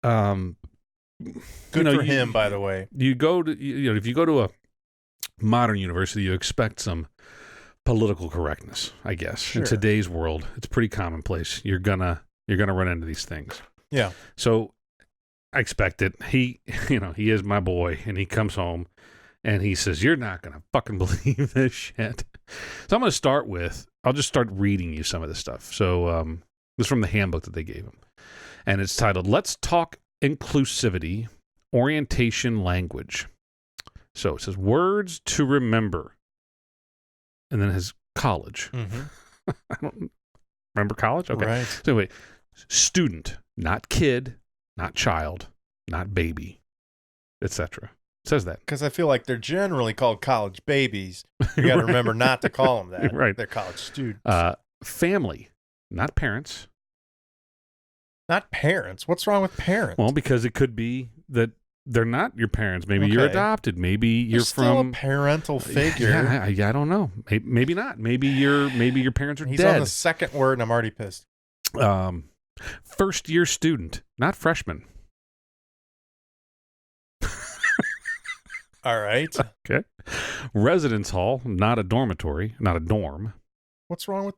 good for him, by the way. You go to, if you go to a modern university, you expect some political correctness, I guess. Sure. In today's world, it's pretty commonplace. You're gonna run into these things. Yeah. So I expect it. He is my boy, and he comes home and he says, "You're not gonna fucking believe this shit." So I'm gonna I'll just start reading you some of this stuff. So this is from the handbook that they gave him, and it's titled "Let's Talk Inclusivity Orientation Language." So it says words to remember. And then his college. Mm-hmm. I don't remember college? Okay. Right. So anyway, student, not kid, not child, not baby, etc. It says that. Because I feel like they're generally called college babies. You got to remember not to call them that. Right. They're college students. Family, not parents. Not parents? What's wrong with parents? Well, because it could be that they're not your parents. Maybe you're adopted. Maybe you're still a parental figure. Yeah, I don't know. Maybe not. Maybe your parents are dead. He's on the second word, and I'm already pissed. First year student, not freshman. All right. Okay. Residence hall, not a dormitory, not a dorm. What's wrong with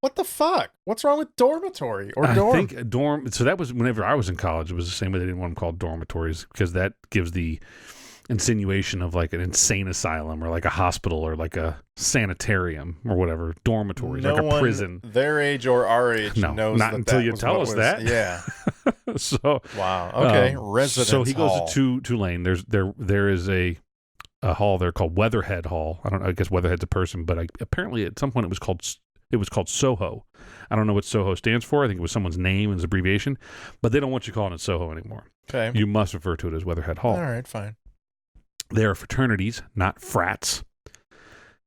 What the fuck? What's wrong with dormitory or dorm? I think dorm. So that was whenever I was in college. It was the same way they didn't want them called dormitories because that gives the insinuation of like an insane asylum or like a hospital or like a sanitarium or whatever. Dormitories, no like a one prison. Their age or our age knows not that until that you was tell what us was, that. Yeah. So wow. Okay. Residence. So he goes hall. to Tulane. There is a hall there called Weatherhead Hall. I don't know. I guess Weatherhead's a person, but apparently at some point it was called Soho. I don't know what Soho stands for. I think it was someone's name as abbreviation, but they don't want you calling it Soho anymore. Okay. You must refer to it as Weatherhead Hall. All right. Fine. They are fraternities, not frats.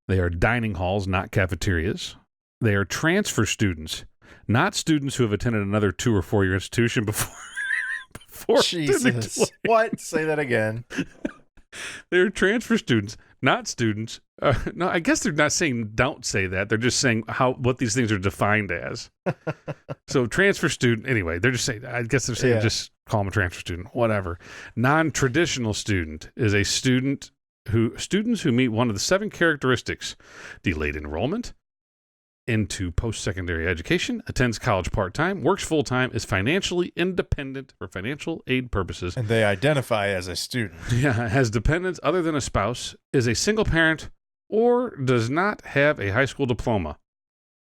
They are dining halls, not cafeterias. They are transfer students, not students who have attended another 2 or 4 year institution before. Jesus. What? Say that again. They're transfer students, not students. No, I guess they're not saying don't say that. They're just saying what these things are defined as. So transfer student, anyway, they're just saying, I guess they're saying just call them a transfer student, whatever. Non-traditional student is a students who meet one of the 7 characteristics: delayed enrollment into post-secondary education, attends college part-time, works full-time, is financially independent for financial aid purposes. And they identify as a student. Yeah, has dependents other than a spouse, is a single parent, or does not have a high school diploma.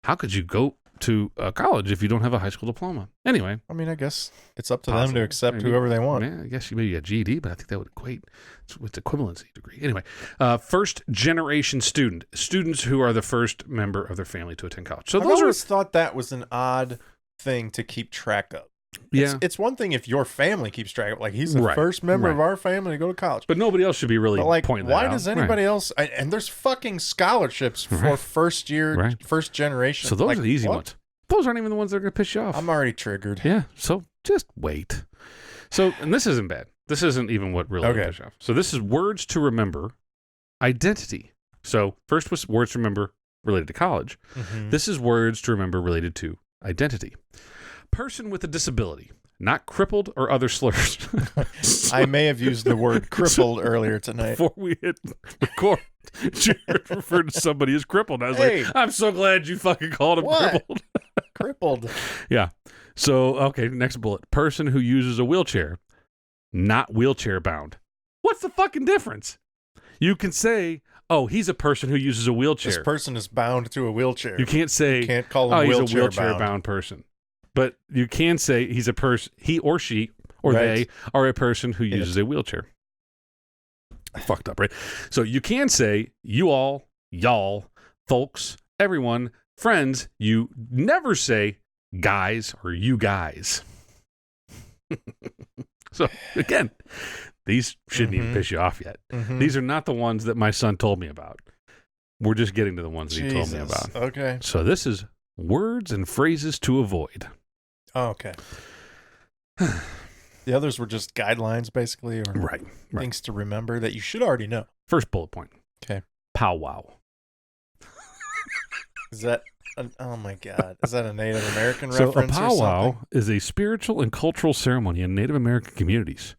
How could you go to college if you don't have a high school diploma? Anyway. I mean, I guess it's up to them to accept whoever they want. Yeah, I guess you maybe a GED, but I think that would equate with equivalency degree. Anyway, first generation students who are the first member of their family to attend college. So I've always thought that was an odd thing to keep track of. Yeah. It's one thing if your family keeps track of, like, he's the first member of our family to go to college. But nobody else should be really pointing that out. Why does anybody else? And there's fucking scholarships for first year, first generation. So those are the easy ones. Those aren't even the ones that are going to piss you off. I'm already triggered. Yeah. So just wait. So, and this isn't bad. This isn't even what really pisses you off. So this is words to remember, identity. So first was words to remember related to college. Mm-hmm. This is words to remember related to identity. Person with a disability, not crippled or other slurs. I may have used the word crippled earlier tonight. Before we hit record, Jared referred to somebody as crippled. I was like, I'm so glad you fucking called him crippled. Crippled. Yeah. So, okay, next bullet. Person who uses a wheelchair, not wheelchair bound. What's the fucking difference? You can say, oh, he's a person who uses a wheelchair. This person is bound to a wheelchair. You can't say, you can't call him he's a wheelchair bound person. But you can say he's a person, he or she or they are a person who uses a wheelchair. Fucked up, right? So you can say you all, y'all, folks, everyone, friends. You never say guys or you guys. So again, these shouldn't even piss you off yet. Mm-hmm. These are not the ones that my son told me about. We're just getting to the ones that he told me about. Okay. So this is words and phrases to avoid. Oh, okay. The others were just guidelines, basically, or things to remember that you should already know. First bullet point. Okay. Powwow. Is that? Oh my God! Is that a Native American reference? So a powwow is a spiritual and cultural ceremony in Native American communities.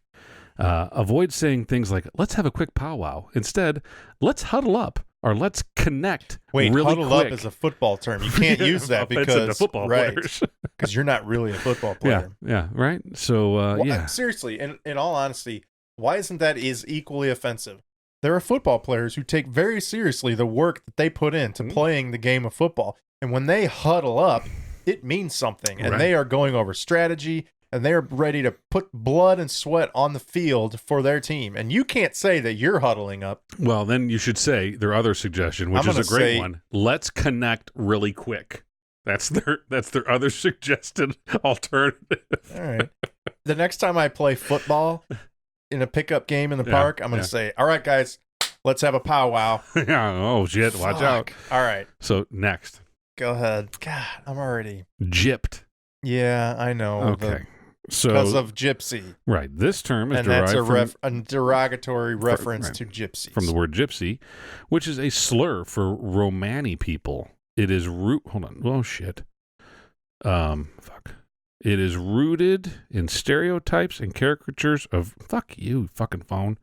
Avoid saying things like "Let's have a quick powwow." Instead, let's huddle up or let's connect. Wait, really huddle quick. up is a football term. You can't use that because football players. Because you're not really a football player. Yeah, right. So seriously, in all honesty, why isn't that equally offensive? There are football players who take very seriously the work that they put into playing the game of football. And when they huddle up, it means something. And they are going over strategy, and they're ready to put blood and sweat on the field for their team. And you can't say that you're huddling up. Well, then you should say their other suggestion, which is a great one. Let's connect really quick. That's their other suggested alternative. All right. The next time I play football in a pickup game in the park, I'm going to say, all right, guys, let's have a powwow. Oh, shit. Watch out. All right. So next. Go ahead. God, I'm already gypped. Yeah, I know. Okay. So because of gypsy. Right. This term is and derived that's a derogatory reference to gypsies. From the word gypsy, which is a slur for Romani people. It is hold on. Oh shit. Fuck. It is rooted in stereotypes and caricatures of fuck you, fucking phone.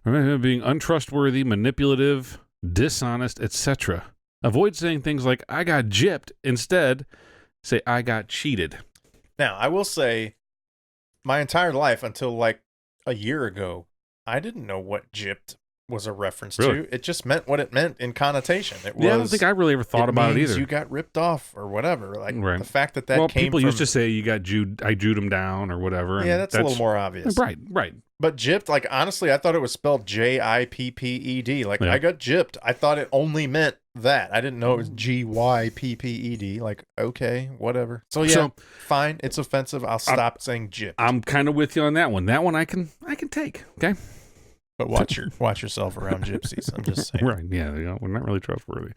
Being untrustworthy, manipulative, dishonest, etc. Avoid saying things like, I got gypped. Instead, say, I got cheated. Now, I will say, my entire life until like a year ago, I didn't know what gypped was a reference to. It just meant what it meant in connotation. It was, I don't think I really ever thought about it either. You got ripped off or whatever. Like the fact that came people from, used to say you got I Jewed him down or whatever. Yeah, that's a little more obvious. Right. But gypped, like honestly, I thought it was spelled Jipped. Like I got gypped. I thought it only meant that. I didn't know it was Gypped. Like, okay, whatever. So yeah, fine. It's offensive. I'll stop saying gypped. I'm kind of with you on that one. That one I can take. Okay. But watch yourself around gypsies. I'm just saying. Right. Yeah. We're not really trustworthy.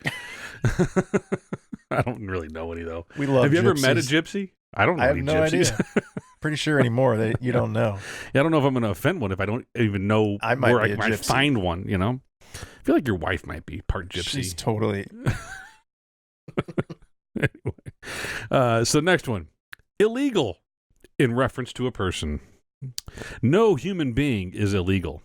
I don't really know any, though. We love Have you gypsies. ever met a gypsy? I don't know any gypsies. Idea. Pretty sure anymore that you don't know. Yeah, I don't know if I'm going to offend one if I don't even know where I might find one, you know? I feel like your wife might be part gypsy. She's totally. Anyway. So next one. Illegal in reference to a person. No human being is illegal.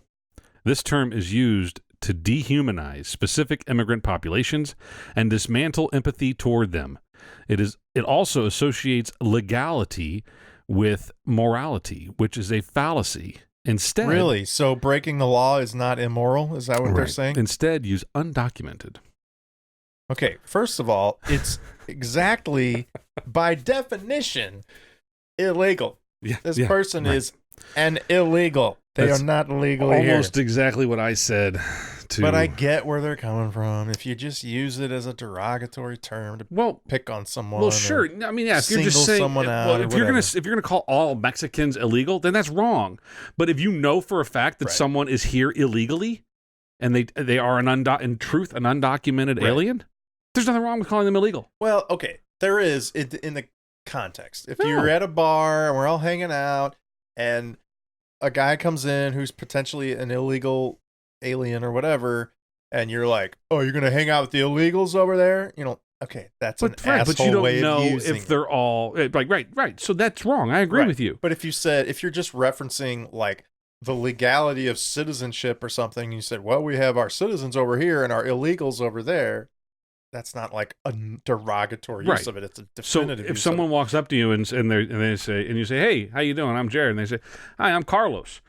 This term is used to dehumanize specific immigrant populations and dismantle empathy toward them. It also associates legality with morality, which is a fallacy. Instead, really? So breaking the law is not immoral? Is that what they're saying? Instead, use undocumented. Okay, first of all, it's exactly, by definition, illegal. This person is an illegal. That's are not legally almost here. Exactly what I said. But I get where they're coming from. If you just use it as a derogatory term to pick on someone, well, sure. I mean, yeah. If you're just saying, if you're gonna call all Mexicans illegal, then that's wrong. But if you know for a fact that someone is here illegally, and they are in truth an undocumented alien, there's nothing wrong with calling them illegal. Well, okay, there is in the context. If you're at a bar and we're all hanging out, and a guy comes in who's potentially an illegal alien or whatever, and you're like, oh, you're going to hang out with the illegals over there? You know, okay, that's an asshole but you don't way know of using if they're all, right. So that's wrong. I agree with you. But if you're just referencing like the legality of citizenship or something, you said, well, we have our citizens over here and our illegals over there. That's not like a derogatory use of it. It's a definitive. So if someone walks up to you and you say, "Hey, how you doing? I'm Jarod," and they say, "Hi, I'm Carlos."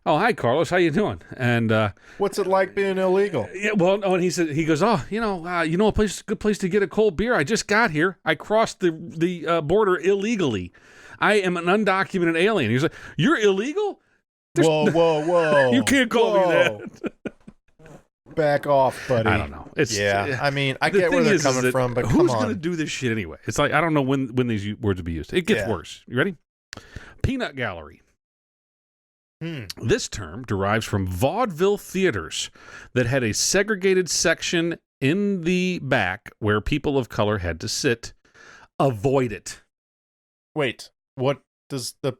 Oh, hi, Carlos. How you doing? And what's it like being illegal? Yeah, well, no. And he goes, "Oh, a good place to get a cold beer. I just got here. I crossed the border illegally. I am an undocumented alien." He's like, "You're illegal? Whoa! You can't call me that." Back off, buddy. I don't know. I mean, I get where they're coming from, but come on. Who's going to do this shit anyway? It's like, I don't know when these words will be used. It gets worse. You ready? Peanut gallery. This term derives from vaudeville theaters that had a segregated section in the back where people of color had to sit. Avoid it. Wait, what does the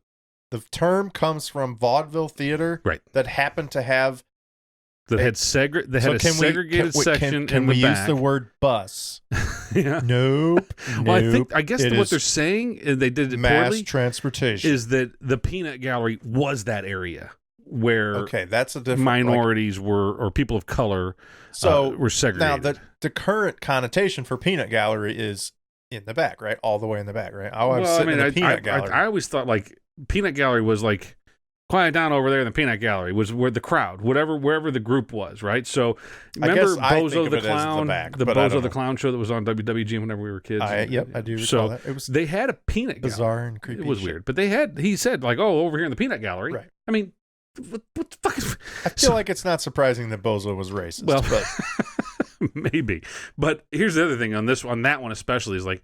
term comes from vaudeville theater that happened to have had a segregated section can in the back. Can we use the word bus? Yeah. Nope. Well, I guess what they're saying, they did it mass poorly, transportation, is that the peanut gallery was that area where that's a different minorities were, or people of color were segregated. Now, the current connotation for peanut gallery is in the back, right? All the way in the back, right? In the peanut gallery. I always thought like peanut gallery was like, quiet down over there in the peanut gallery, was where the crowd, wherever the group was, right? So remember Bozo the Clown, the Bozo the Clown show that was on WWG whenever we were kids? I do recall that. It was they had a peanut gallery. Bizarre and creepy. It was weird. But he said like, oh, over here in the peanut gallery. Right. I mean, what the fuck is... I feel like it's not surprising that Bozo was racist. Well, but maybe. But here's the other thing on that one especially is like,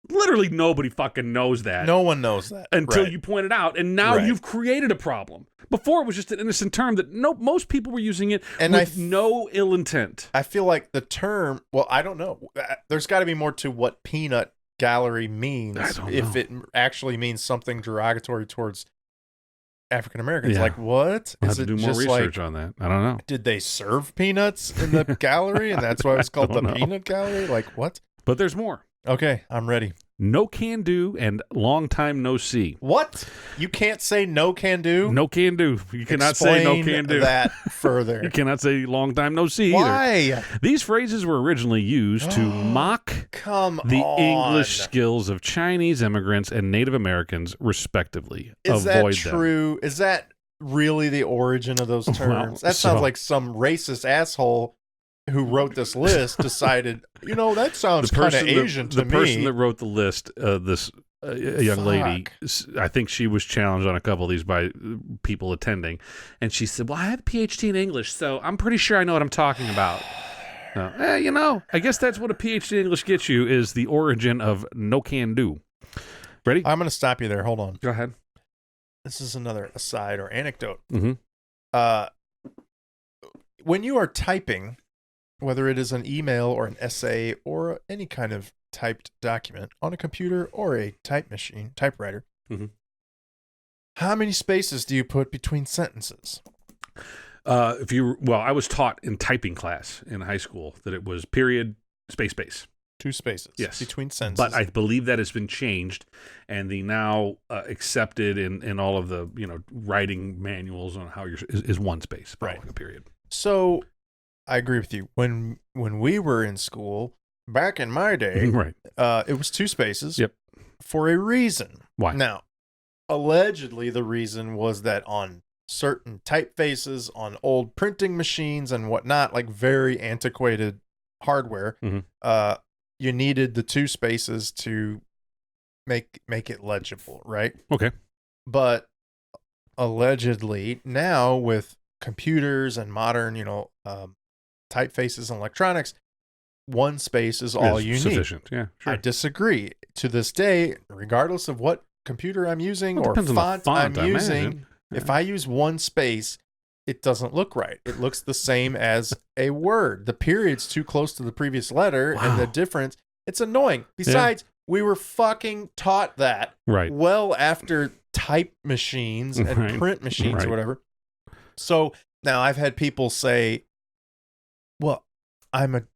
literally nobody fucking knows that. No one knows that. Until you point it out, and now you've created a problem. Before, it was just an innocent term that most people were using it with no ill intent. I feel like the term, well, I don't know. There's got to be more to what peanut gallery means if it actually means something derogatory towards African Americans. Like, what? I'll have to do more research on that. I don't know. Did they serve peanuts in the gallery, and that's why it's called the peanut gallery? Like, what? But there's more. Okay, I'm ready. No can do and long time no see. What? You can't say no can do? No can do. You cannot say no can do. that further. You cannot say long time no see Why? either. These phrases were originally used to mock the English skills of Chinese immigrants and Native Americans, respectively. Is that true? Is that really the origin of those terms? That sounds like some racist asshole who wrote this list decided, that sounds kind of Asian to me. The person that wrote the list, a young lady, I think she was challenged on a couple of these by people attending, and she said, well, I have a PhD in English, so I'm pretty sure I know what I'm talking about. I guess that's what a PhD in English gets you, is the origin of no can do. Ready? I'm going to stop you there. Hold on. Go ahead. This is another aside or anecdote. Mm-hmm. When you are typing, whether it is an email or an essay or any kind of typed document on a computer or a typewriter, mm-hmm. How many spaces do you put between sentences? I was taught in typing class in high school that it was period, space. 2 spaces between sentences. But I believe that has been changed, and the now accepted in all of the writing manuals on how is 1 space, right? A period. So I agree with you. When we were in school back in my day, right? It was 2 spaces. Yep. For a reason. Why? Now, allegedly, the reason was that on certain typefaces, on old printing machines and whatnot, like very antiquated hardware, mm-hmm. You needed the 2 spaces to make it legible, right? Okay. But allegedly now with computers and modern, typefaces and electronics, 1 space is all you sufficient. need. Yeah, sure. I disagree. To this day, regardless of what computer I'm using or font I'm using, if I use 1 space, it doesn't look right. It looks the same as a word. The period's too close to the previous letter, and the difference, it's annoying. Besides, we were fucking taught that well after type machines and print machines or whatever. So now I've had people say, well, I'm an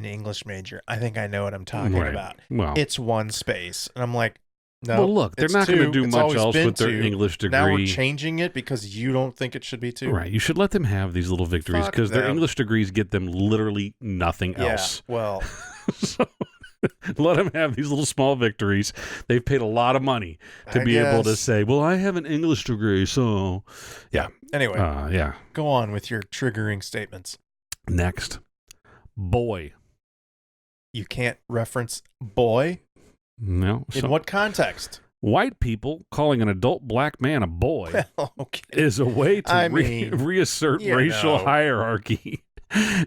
English major. I think I know what I'm talking about. Well, it's 1 space. And I'm like, no. Well, look, they're not going to do much else with their English degree. Now we're changing it because you don't think it should be 2. Right. You should let them have these little victories because their English degrees get them literally nothing else. Well. So let them have these little small victories. They've paid a lot of money to be able to say, well, I have an English degree, so. Yeah. Anyway. Yeah. Go on with your triggering statements. Next. Boy. You can't reference boy? No. In what context? White people calling an adult black man a boy is a way to reassert racial hierarchy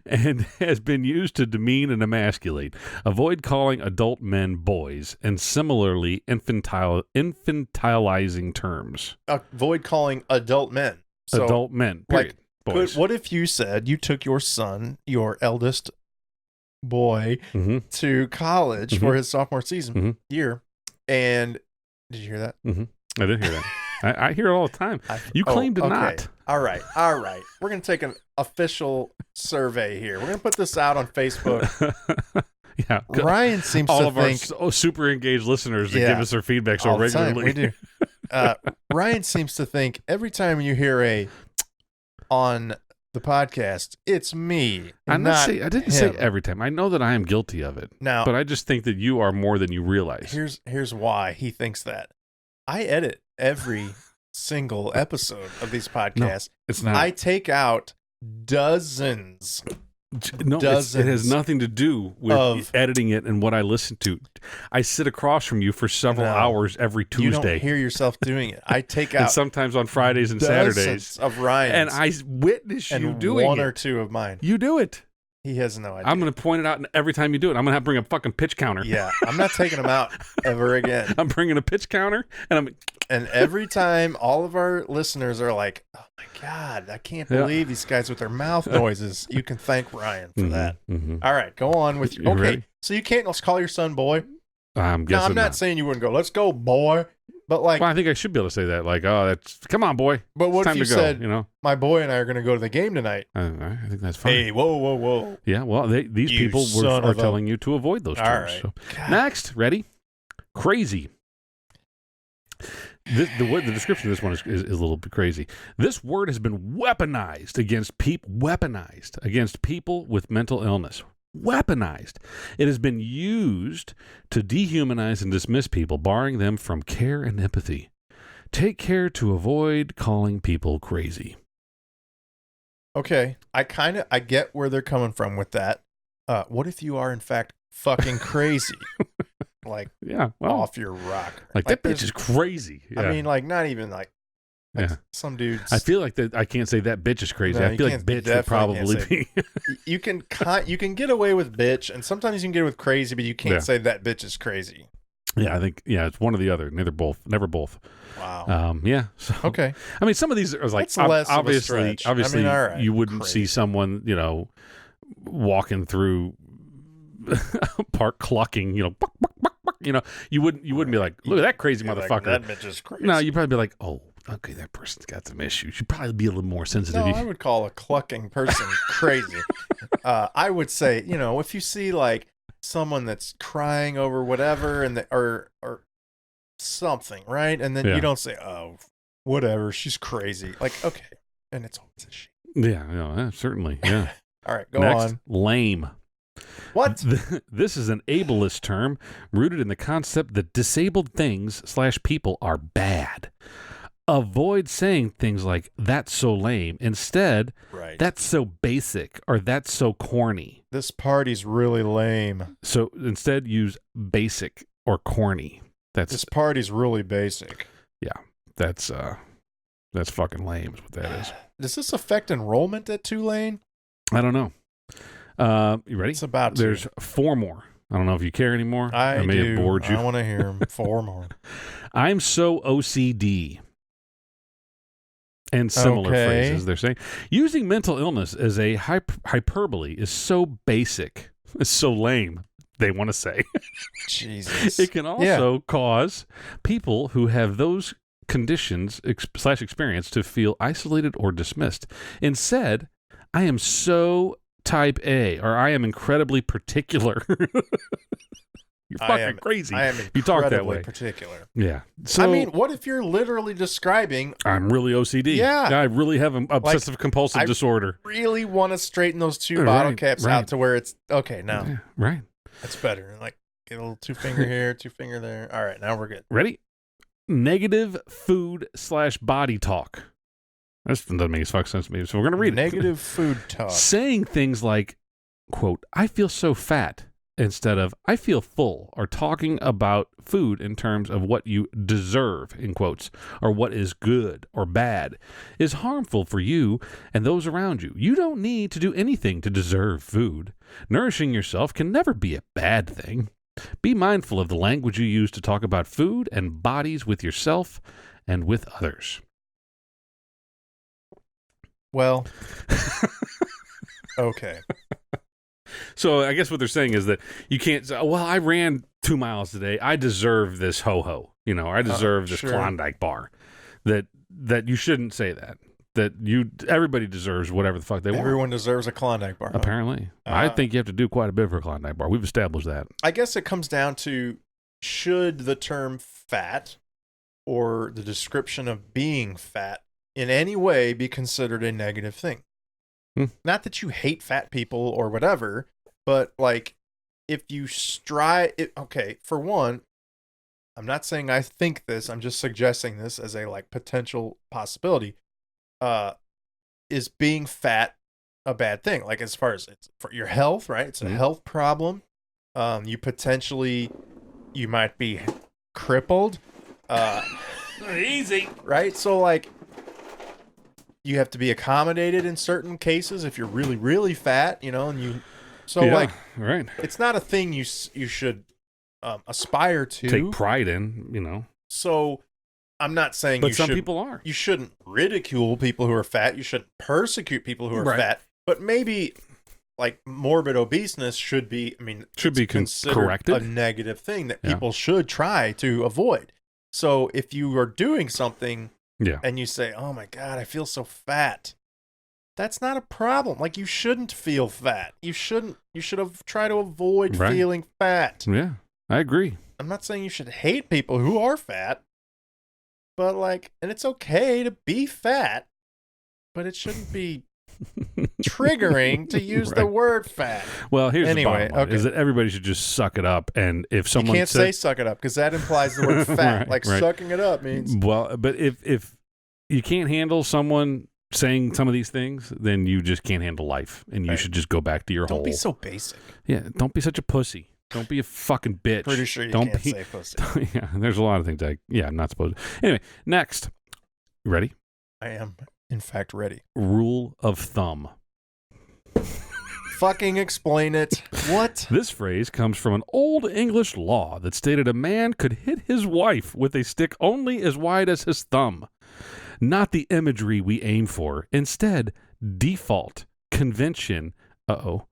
and has been used to demean and emasculate. Avoid calling adult men boys and similarly infantilizing terms. Avoid calling adult men. So, adult men, period. Boys. What if you said you took your son, your eldest boy, to college for his sophomore season year, and did you hear that? I did hear that. I hear it all the time. You claim to not. All right. We're going to take an official survey here. We're going to put this out on Facebook. Yeah. Ryan seems to think... All of our super engaged listeners that give us their feedback so regularly. We do. Ryan seems to think every time you hear on the podcast, it's me. I didn't say every time. I know that I am guilty of it. Now, but I just think that you are more than you realize. Here's why he thinks that. I edit every single episode of these podcasts. No, it's not. I take out dozens. It has nothing to do with editing it and what I listen to. I sit across from you for several hours every Tuesday. You don't hear yourself doing it. I take out and sometimes on Fridays and Saturdays of Ryan's, and I witness you doing 1 or 2 of mine. You do it. He has no idea. I'm going to point it out every time you do it. I'm going to have to bring a fucking pitch counter. Yeah, I'm not taking him out ever again. I'm bringing a pitch counter, and every time all of our listeners are like, "Oh my god, I can't believe these guys with their mouth noises." You can thank Ryan for that. All right, go on with your. Okay, ready? So you can't call your son boy. I'm guessing. No, I'm not saying you wouldn't go. Let's go, boy. But like, Well, I think I should be able to say that. Like, oh, that's come on, boy. but what It's if time you to go, said, you know? my boy and I are going to go to the game tonight? I think that's fine. Hey, whoa. Yeah, well, these You people son are of a- telling you to avoid those All terms. right. So. God. Next, ready? Crazy. The description of this one is a little bit crazy. This word has been weaponized against people with mental illness. Weaponized. It has been used to dehumanize and dismiss people, barring them from care and empathy. Take care to avoid calling people crazy. Okay, I get where they're coming from with that. What if you are in fact fucking crazy? Like, yeah, well, off your rocker. Like that bitch is crazy. Yeah. I mean, like, not even like some dudes. I feel like that. I can't say that bitch is crazy. No, I feel like bitch would probably be. You can get away with bitch, and sometimes you can get away with crazy, but you can't say that bitch is crazy. Yeah, I think it's one or the other. Never both. Wow. Yeah. So, okay. I mean, some of these are like obviously, I mean, all right, you wouldn't see someone walking through a park clucking, buck, buck, buck, buck, you wouldn't be like, look at that crazy motherfucker. Like, that bitch is crazy. No, you'd probably be like, oh, okay, that person's got some issues. You'd probably be a little more sensitive. No, I would call a clucking person crazy. I would say, if you see like someone that's crying over whatever or something, right? And then you don't say, oh, whatever, she's crazy. Like, okay. And it's always a she. Yeah, certainly. Yeah. All right, go Next, on. lame. What? This is an ableist term rooted in the concept that disabled things / people are bad. Avoid saying things like, that's so lame. Instead, that's so basic or that's so corny. This party's really lame. So instead, use basic or corny. This party's really basic. Yeah, that's fucking lame is what that is. Does this affect enrollment at Tulane? I don't know. You ready? It's about to. There's 4 more. I don't know if you care anymore. I may have bored you. I want to hear them. 4 more. I'm so OCD. And similar phrases, they're saying. Using mental illness as a hyperbole is so basic. It's so lame, they want to say. Jesus. It can also cause people who have those conditions / experience to feel isolated or dismissed. Instead, I am so type A, or I am incredibly particular. You're fucking crazy. I am incredibly particular. Yeah. So, I mean, what if you're literally describing... I'm really OCD. Yeah. I really have an obsessive compulsive disorder. I really want to straighten those 2 bottle caps out to where it's... Okay, now. Yeah, right. That's better. Like, get a little 2 finger here, 2 finger there. All right, now we're good. Ready? Negative food / body talk. This doesn't make fuck sense to me, so we're going to read it. Negative food talk. Saying things like, quote, I feel so fat, instead of I feel full, or talking about food in terms of what you deserve, in quotes, or what is good or bad, is harmful for you and those around you. You don't need to do anything to deserve food. Nourishing yourself can never be a bad thing. Be mindful of the language you use to talk about food and bodies with yourself and with others. Well, okay. So I guess what they're saying is that you can't say, well, I ran 2 miles today. I deserve this ho-ho. I deserve this Klondike bar. That you shouldn't say that. That everybody deserves whatever the fuck they want. Everyone deserves a Klondike bar. Apparently. I think you have to do quite a bit for a Klondike bar. We've established that. I guess it comes down to, should the term fat or the description of being fat in any way be considered a negative thing? Not that you hate fat people or whatever, but like, if you strive, okay, for one, I'm not saying I think this, I'm just suggesting this as a like potential possibility. Is being fat a bad thing? Like, as far as it's for your health, right? It's a health problem. You might be crippled. Easy. Right? So like, you have to be accommodated in certain cases if you're really, really fat, and right. It's not a thing you should aspire to. Take pride in, So I'm not saying but some people are. You shouldn't ridicule people who are fat. You shouldn't persecute people who are fat. But maybe like morbid obeseness should be, considered corrected. a negative thing that people should try to avoid. So if you are doing something Yeah. and you say, oh my God, I feel so fat, that's not a problem. Like, you shouldn't feel fat. You should have tried to avoid feeling fat. Yeah, I agree. I'm not saying you should hate people who are fat, but like, and it's okay to be fat, but it shouldn't be triggering to use the word fat. Well, here's the bottom line, okay. is that everybody should just suck it up. And if someone you can't say suck it up, because that implies the word fat. Sucking it up means. Well, but if you can't handle someone saying some of these things, then you just can't handle life, and you should just go back to your hole. Don't be so basic. Yeah, don't be such a pussy. Don't be a fucking bitch. Pretty sure you can't say pussy. Yeah, there's a lot of things I'm not supposed to. Anyway, next. You ready? I am, in fact, ready. Rule of thumb. Fucking explain it. What? This phrase comes from an old English law that stated a man could hit his wife with a stick only as wide as his thumb. Not the imagery we aim for. Instead, default, convention, our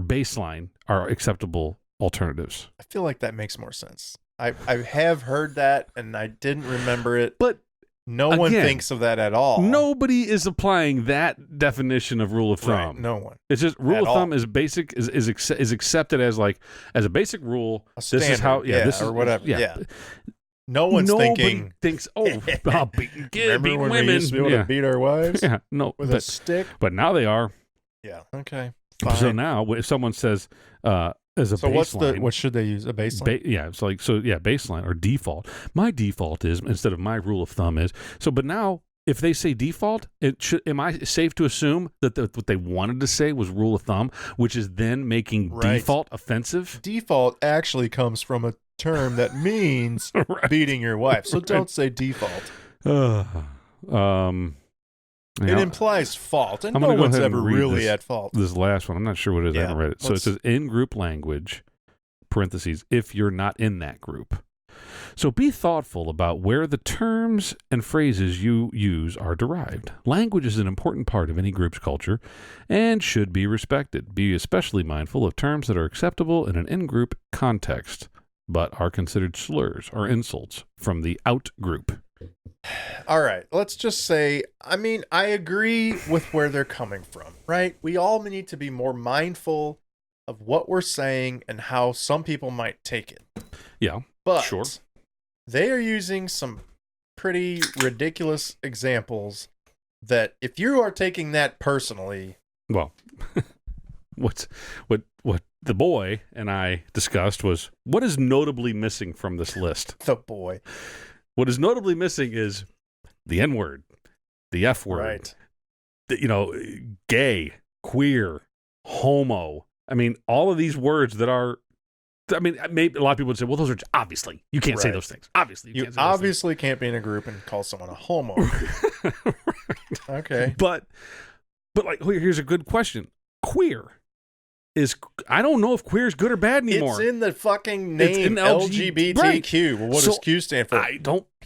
baseline are acceptable alternatives. I feel like that makes more sense. I have heard that, and I didn't remember it. But no one thinks of that at all. Nobody is applying that definition of rule of thumb. Right, no one. It's just rule of thumb is basic, is accepted as a basic rule. A standard, this is how, this is, or whatever. Yeah. Nobody thinking. Thinks, beating Remember when women. we used to be able to beat our wives? Yeah, no, with a stick. But now they are. Yeah. Okay. Fine. So now, if someone says as a baseline, what should they use? A baseline? Baseline or default. My default is, instead of my rule of thumb is, but now if they say default, am I safe to assume that what they wanted to say was rule of thumb, which is then making default offensive? Default actually comes from a term that means beating your wife. So don't say default. It implies fault, and no one's ever really at fault. This last one, I'm not sure what it is. I haven't read it. So it says in-group language, parentheses, if you're not in that group. So be thoughtful about where the terms and phrases you use are derived. Language is an important part of any group's culture and should be respected. Be especially mindful of terms that are acceptable in an in-group context, but are considered slurs or insults from the out-group. All right, let's just say, I agree with where they're coming from, right? We all need to be more mindful of what we're saying and how some people might take it. Yeah, but sure. They are using some pretty ridiculous examples that if you are taking that personally... Well, what the boy and I discussed was, what is notably missing from this list? The boy. What is notably missing is the N-word, the F-word, gay, queer, homo. All of these words that are, maybe a lot of people would say, well, those are obviously, you can't say those things. Obviously, you obviously can't be in a group and call someone a homo. Right. Okay. But here's a good question. Queer. I don't know if queer is good or bad anymore. It's in the fucking name, LGBTQ. Right. Well, what does Q stand for? I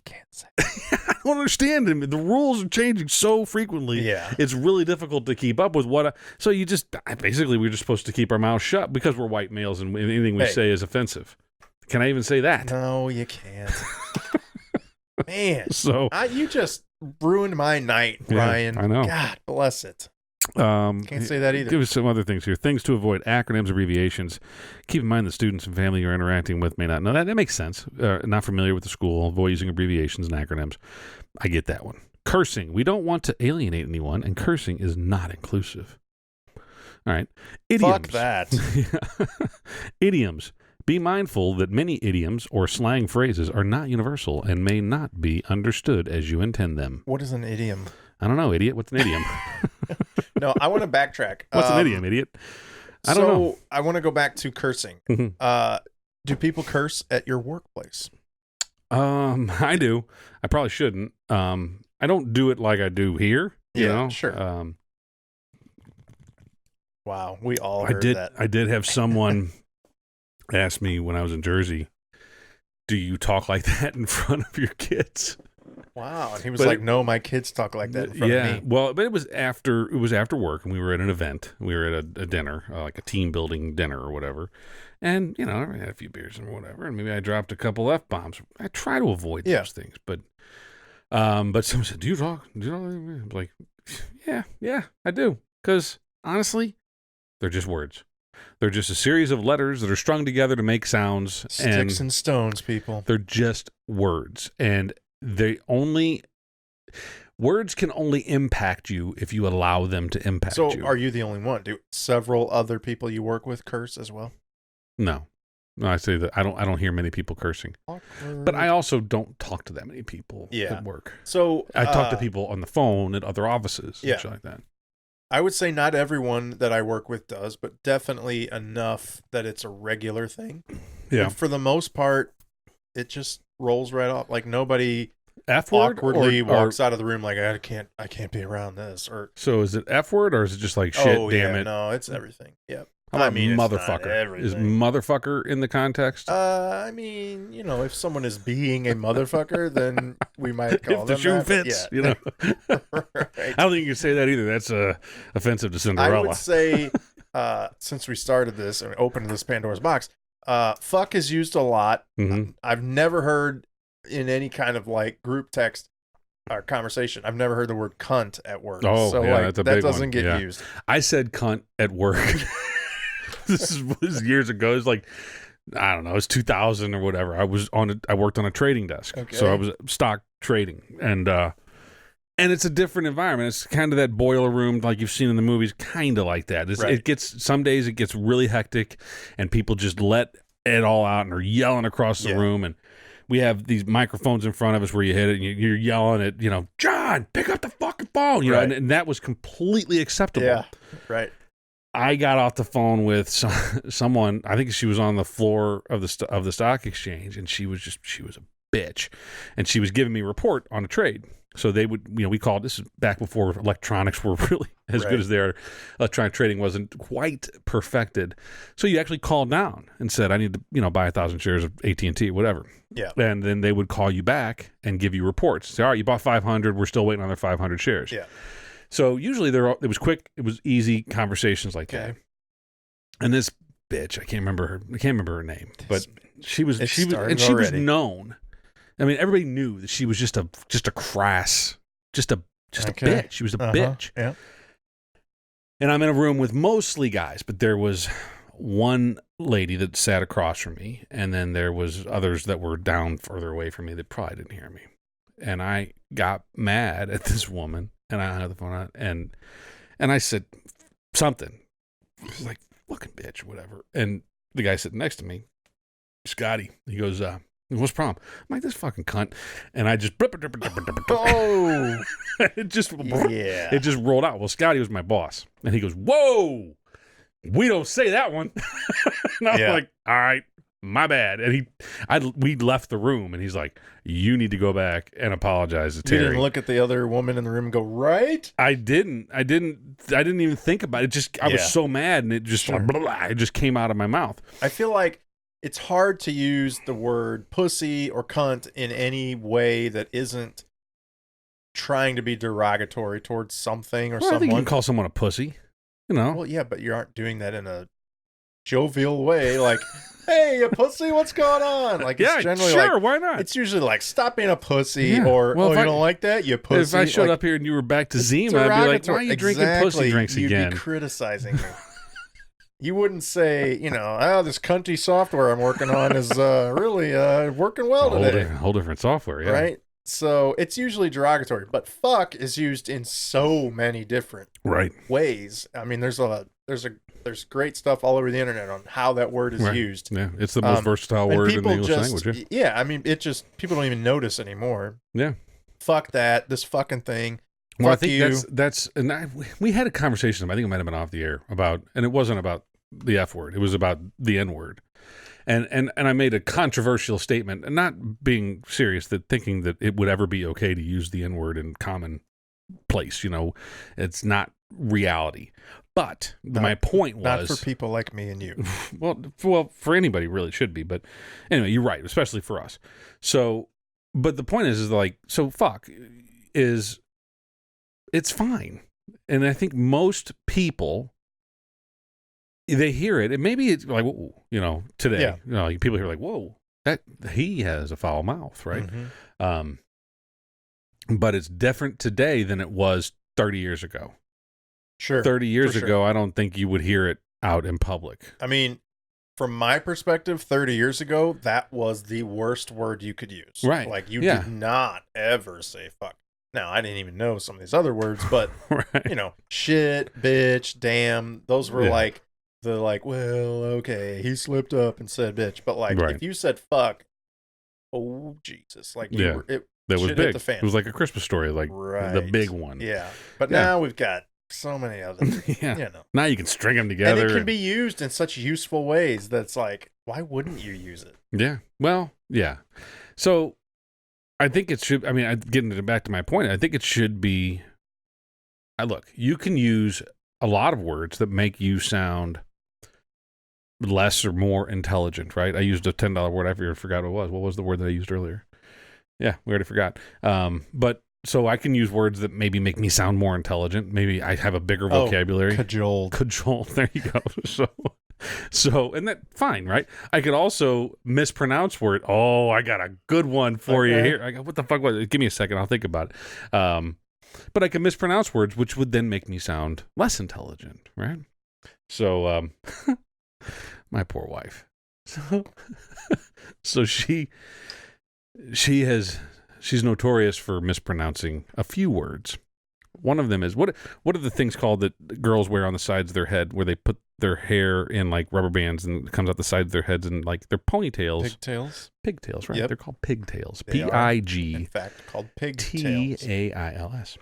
can't say. I don't understand them. The rules are changing so frequently. Yeah. It's really difficult to keep up with so we're just supposed to keep our mouths shut because we're white males and anything we say is offensive. Can I even say that? No, you can't. Man. So you just ruined my night, Ryan. I know. God bless it. Can't say that either. Give us some other things here. Things to avoid: acronyms, abbreviations. Keep in mind the students and family you're interacting with may not know that. That makes sense. Not familiar with the school. Avoid using abbreviations and acronyms. I get that one. Cursing. We don't want to alienate anyone, and cursing is not inclusive. All right. Idioms. Fuck that. Idioms. Be mindful that many idioms or slang phrases are not universal and may not be understood as you intend them. What is an idiom? I don't know, idiot. What's an idiom? No, I want to backtrack. What's an idiom, idiot? I don't know. I want to go back to cursing. Mm-hmm. Do people curse at your workplace? I do. I probably shouldn't. I don't do it like I do here. You know? Sure. Wow, we all heard that. I did have someone ask me when I was in Jersey, do you talk like that in front of your kids? Wow. And he was like, no, my kids talk like that in front of me. Well, but it was after work, and we were at an event. We were at a dinner, like a team building dinner or whatever. And, you know, I had a few beers and whatever, and maybe I dropped a couple F-bombs. I try to avoid those things, but someone said, do you talk? I'm like, yeah, I do. Because, honestly, they're just words. They're just a series of letters that are strung together to make sounds. Sticks and stones, people. They're just words. And words can only impact you if you allow them to impact you. So are you the only one? Do several other people you work with curse as well? No, I say that I don't hear many people cursing. Awkward. But I also don't talk to that many people at work. So I talk to people on the phone at other offices, shit like that. I would say not everyone that I work with does, but definitely enough that it's a regular thing. Yeah. And for the most part, it just rolls right off. Like nobody F-word awkwardly walks out of the room like I can't be around this. Or so is it F-word or is it just like shit? Damn it! No, it's everything. Yeah. I mean, motherfucker. Is motherfucker in the context? I mean, you know, if someone is being a motherfucker, then we might call them if the shoe fits, you know. Right. I don't think you can say that either. That's offensive to Cinderella. I would say, since we started this and opened this Pandora's box, fuck is used a lot. Mm-hmm. I've never heard in any kind of like group text or conversation, I've never heard the word cunt at work. Oh, so yeah, that's a big one. That doesn't get used. I said cunt at work. This was years ago. It was like, I don't know, it was 2000 or whatever. I worked on a trading desk. Okay. So I was stock trading. And it's a different environment. It's kind of that boiler room like you've seen in the movies, kind of like that. Right. Some days it gets really hectic and people just let it all out and are yelling across the room. And we have these microphones in front of us where you hit it and you're yelling at, you know, John, pick up the fucking phone. You know, and that was completely acceptable. Yeah, right. I got off the phone with someone. I think she was on the floor of the stock exchange, and she was a bitch, and she was giving me a report on a trade. So they would, you know, we called, this is back before electronics were really as good as they are. Electronic trading wasn't quite perfected. So you actually called down and said, I need to, you know, buy 1,000 shares of AT&T, whatever. Yeah. And then they would call you back and give you reports. Say, all right, you bought 500. We're still waiting on their 500 shares. Yeah. So usually it was quick, it was easy conversations like that. And this bitch, I can't remember her name, but she was known. I mean, everybody knew that she was just a crass, just a bitch. She was a bitch. Yeah. And I'm in a room with mostly guys, but there was one lady that sat across from me, and then there was others that were down further away from me that probably didn't hear me. And I got mad at this woman. And I hung the phone out, and I said something. Like, fucking bitch, whatever. And the guy sitting next to me, Scotty, he goes, what's the problem? I'm like, this fucking cunt. And I just, oh, it just rolled out. Well, Scotty was my boss. And he goes, whoa, we don't say that one. And I was like, all right. My bad. And we left the room, and he's like, you need to go back and apologize to Terry. You didn't look at the other woman in the room and go, right? I didn't even think about it. I was so mad, and it just it just came out of my mouth. I feel like it's hard to use the word pussy or cunt in any way that isn't trying to be derogatory towards something or someone. I think you can call someone a pussy, you know. Well, yeah, but you aren't doing that in a jovial way, like, hey, you pussy, what's going on? Like, it's generally sure, like, why not? It's usually like, stop being a pussy, or, you don't like that, you pussy. If I showed up here and you were back to Zima, I'd be like, why are you drinking pussy drinks again? You'd be criticizing me. You wouldn't say, you know, this cunty software I'm working on is really working well today. Whole different software, yeah. Right? So it's usually derogatory, but fuck is used in so many different ways. I mean, there's great stuff all over the internet on how that word is used. Yeah, it's the most versatile word in the English language. Yeah, I mean, people don't even notice anymore. Yeah. Fuck that, this fucking thing. Well, I think we had a conversation, I think it might have been off the air, about, and it wasn't about the F word, it was about the N word. And I made a controversial statement, and not being serious, that thinking that it would ever be okay to use the N word in common place. You know, it's not reality. But my point was, not for people like me and you. Well, for anybody really should be. But anyway, you're right, especially for us. So But the point is like, so fuck is, it's fine. And I think most people, they hear it, and maybe it's like, whoa, today, people hear like, whoa, that he has a foul mouth, right? But it's different today than it was 30 years ago. Sure. 30 years ago, I don't think you would hear it out in public. I mean, from my perspective, 30 years ago, that was the worst word you could use. Right. Like, you did not ever say fuck. Now, I didn't even know some of these other words, but, shit, bitch, damn, those were like, well, okay, he slipped up and said bitch. But, like, if you said fuck, oh, Jesus. Like, that was big. It was like a Christmas Story, like the big one. Yeah. But now we've got so many others. Now you can string them together. And it can be used in such useful ways that's like, why wouldn't you use it? Yeah. Well, yeah. So I think it should, getting back to my point, I think it should be, look, you can use a lot of words that make you sound less or more intelligent, right? I used a $10 word. I forgot what it was. What was the word that I used earlier? Yeah, we already forgot. But so I can use words that maybe make me sound more intelligent. Maybe I have a bigger vocabulary. Cajoled. There you go. So, and that fine, right? I could also mispronounce word. Oh, I got a good one for you here. I go, what the fuck was it? Give me a second. I'll think about it. But I can mispronounce words, which would then make me sound less intelligent, right? So, my poor wife. So she's notorious for mispronouncing a few words. One of them is, what are the things called that girls wear on the sides of their head where they put their hair in like rubber bands and it comes out the sides of their heads and like their ponytails? Pigtails? Pigtails, right? Yep. They're called pigtails. P-I-G. In fact, called pigtails. T-A-I-L-S.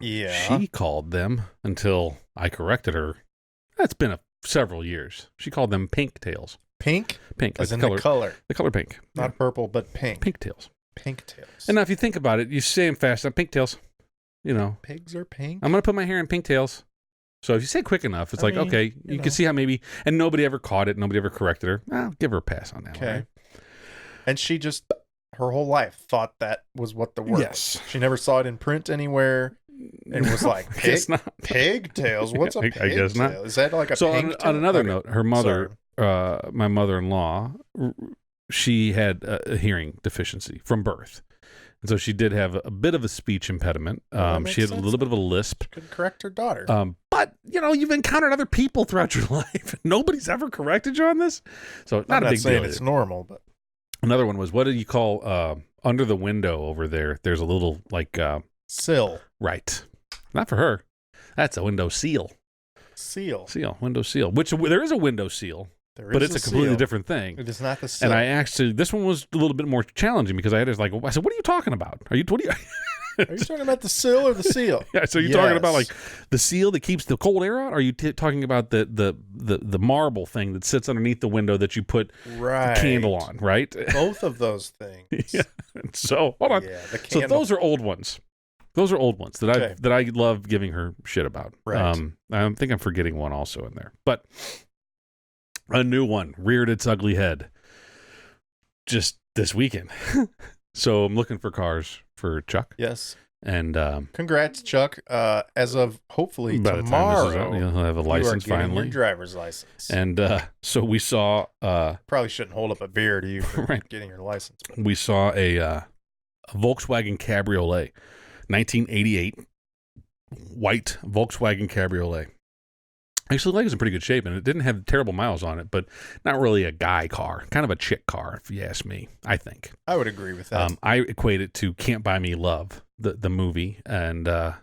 Yeah. She called them, until I corrected her, that's been several years. She called them pink tails. Pink? Pink. As in the color. The color pink. Not purple, but pink. Pink tails. Pink tails. And now if you think about it, you say them fast, pink tails. Pigs are pink? I'm going to put my hair in pink tails. So if you say quick enough, it's okay, you can see how maybe, and nobody ever caught it, nobody ever corrected her. I'll give her a pass on that one. Right? And she just, her whole life, thought that was what the word was. She never saw it in print anywhere and was like, pigtails? What's a pigtail? I guess not. Is that like a pigtail? On another note, her mother, my mother-in-law, she had a hearing deficiency from birth. And so she did have a bit of a speech impediment. She had a little bit of a lisp. She could correct her daughter. But, you've encountered other people throughout your life. Nobody's ever corrected you on this. So not a big deal. It's normal, but. Another one was, what do you call under the window over there? There's a little sill. Right. Not for her. That's a window seal. Window seal. Which there is a window seal. But it's a completely different thing. It is not the seal. And this one was a little bit more challenging because I said, what are you talking about? Are you talking about the sill or the seal? Yeah, so you're talking about like the seal that keeps the cold air out? Or are you talking about the marble thing that sits underneath the window that you put the candle on, right? Both of those things. Yeah. So, hold on. Yeah, so those are old ones. Those are old ones that I love giving her shit about. Right. I think I'm forgetting one also in there. But a new one reared its ugly head just this weekend. So I'm looking for cars for Chuck. Yes. And congrats, Chuck. As of hopefully by tomorrow, the time this is out, he'll have a license finally. Your driver's license. And so we saw. Probably shouldn't hold up a beer to you for getting your license. But. We saw a Volkswagen Cabriolet, 1988, white Volkswagen Cabriolet. Actually, the leg was in pretty good shape, and it didn't have terrible miles on it, but not really a guy car. Kind of a chick car, if you ask me, I think. I would agree with that. I equate it to Can't Buy Me Love, the movie, and that's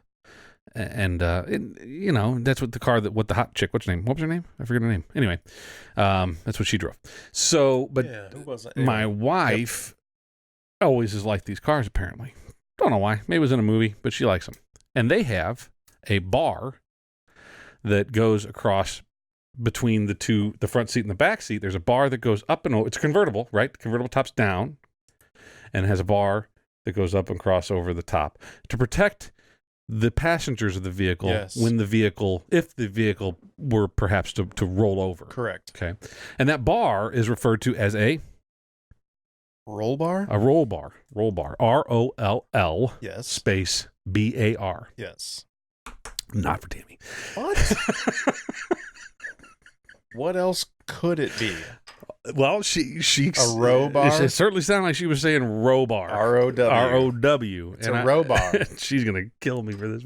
what the hot chick, what's her name? What was her name? I forget her name. Anyway, that's what she drove. So, but my wife always has liked these cars, apparently. Don't know why. Maybe it was in a movie, but she likes them. And they have a bar that goes across between the front seat and the back seat. There's a bar that goes up and over. It's convertible, right? The convertible tops down and has a bar that goes up and across over the top to protect the passengers of the vehicle if the vehicle were perhaps to roll over. Correct. Okay. And that bar is referred to as a Roll bar? A roll bar. Roll bar. ROLL Yes. space BAR. Yes. Not for Tammy. What? What else could it be? Well, she a row bar. It certainly sounded like she was saying row bar. ROW. ROW. It's a row bar. She's gonna kill me for this,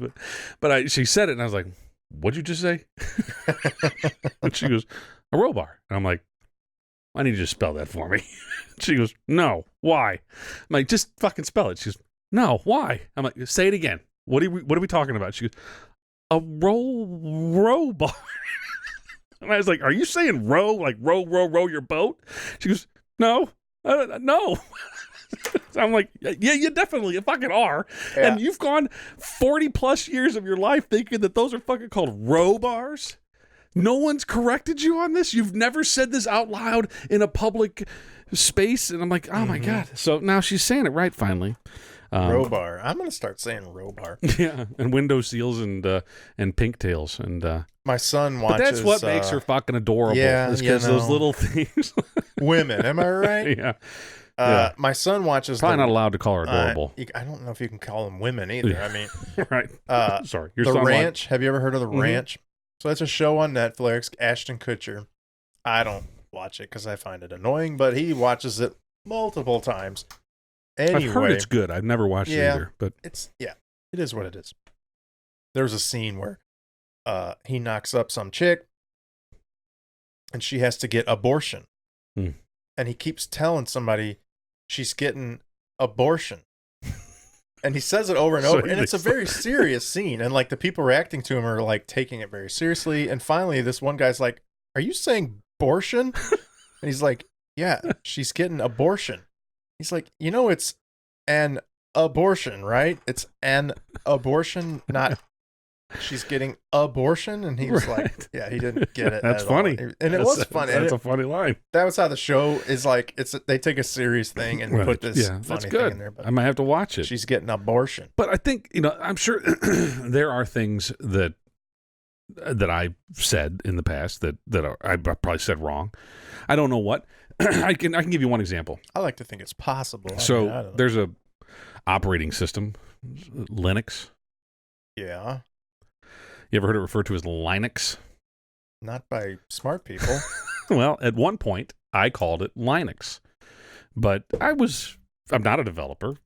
but she said it, and I was like, "What'd you just say?" And she goes, "A row bar." And I'm like, "I need you to spell that for me." She goes, "No, why?" I'm like, "Just fucking spell it." She goes, "No, why?" I'm like, "Say it again. What are we talking about?" She goes, "A row bar." And I was like, "Are you saying row, like row your boat?" She goes, "No, no." So I'm like, "Yeah, you definitely fucking are." Yeah. And you've gone 40 plus years of your life thinking that those are fucking called row bars. No one's corrected you on this. You've never said this out loud in a public space. And I'm like, "Oh my God." So now she's saying it right finally. Row bar. I'm gonna start saying row bar. Yeah, and window seals and pigtails and. My son watches. But that's what makes her fucking adorable. Yeah, because those little things. Women, am I right? Yeah. My son watches. Probably not allowed to call her adorable. I don't know if you can call them women either. I mean, right. Sorry. Your The Ranch. Have you ever heard of The Ranch? So it's a show on Netflix. Ashton Kutcher. I don't watch it because I find it annoying, but he watches it multiple times. Anyway, I've heard it's good. I've never watched it either, but it is what it is. There's a scene where he knocks up some chick and she has to get abortion. And he keeps telling somebody she's getting abortion. And he says it over and over. And it's a very serious scene. And like the people reacting to him are like taking it very seriously. And finally, this one guy's like, "Are you saying abortion?" And he's like, "Yeah, she's getting abortion." He's like, "It's an abortion, right? It's an abortion, not she's getting abortion." And he was like, yeah, he didn't get it. That's funny. And it was funny. That's a funny line. That was how the show is like, they take a serious thing and put this funny thing in there. But I might have to watch it. She's getting abortion. But I think, I'm sure there are things that I said in the past that I probably said wrong. I don't know what. I can give you one example. I like to think it's possible. So there's a operating system, Linux. Yeah. You ever heard it referred to as Linux? Not by smart people. Well, at one point, I called it Linux. But I'm not a developer.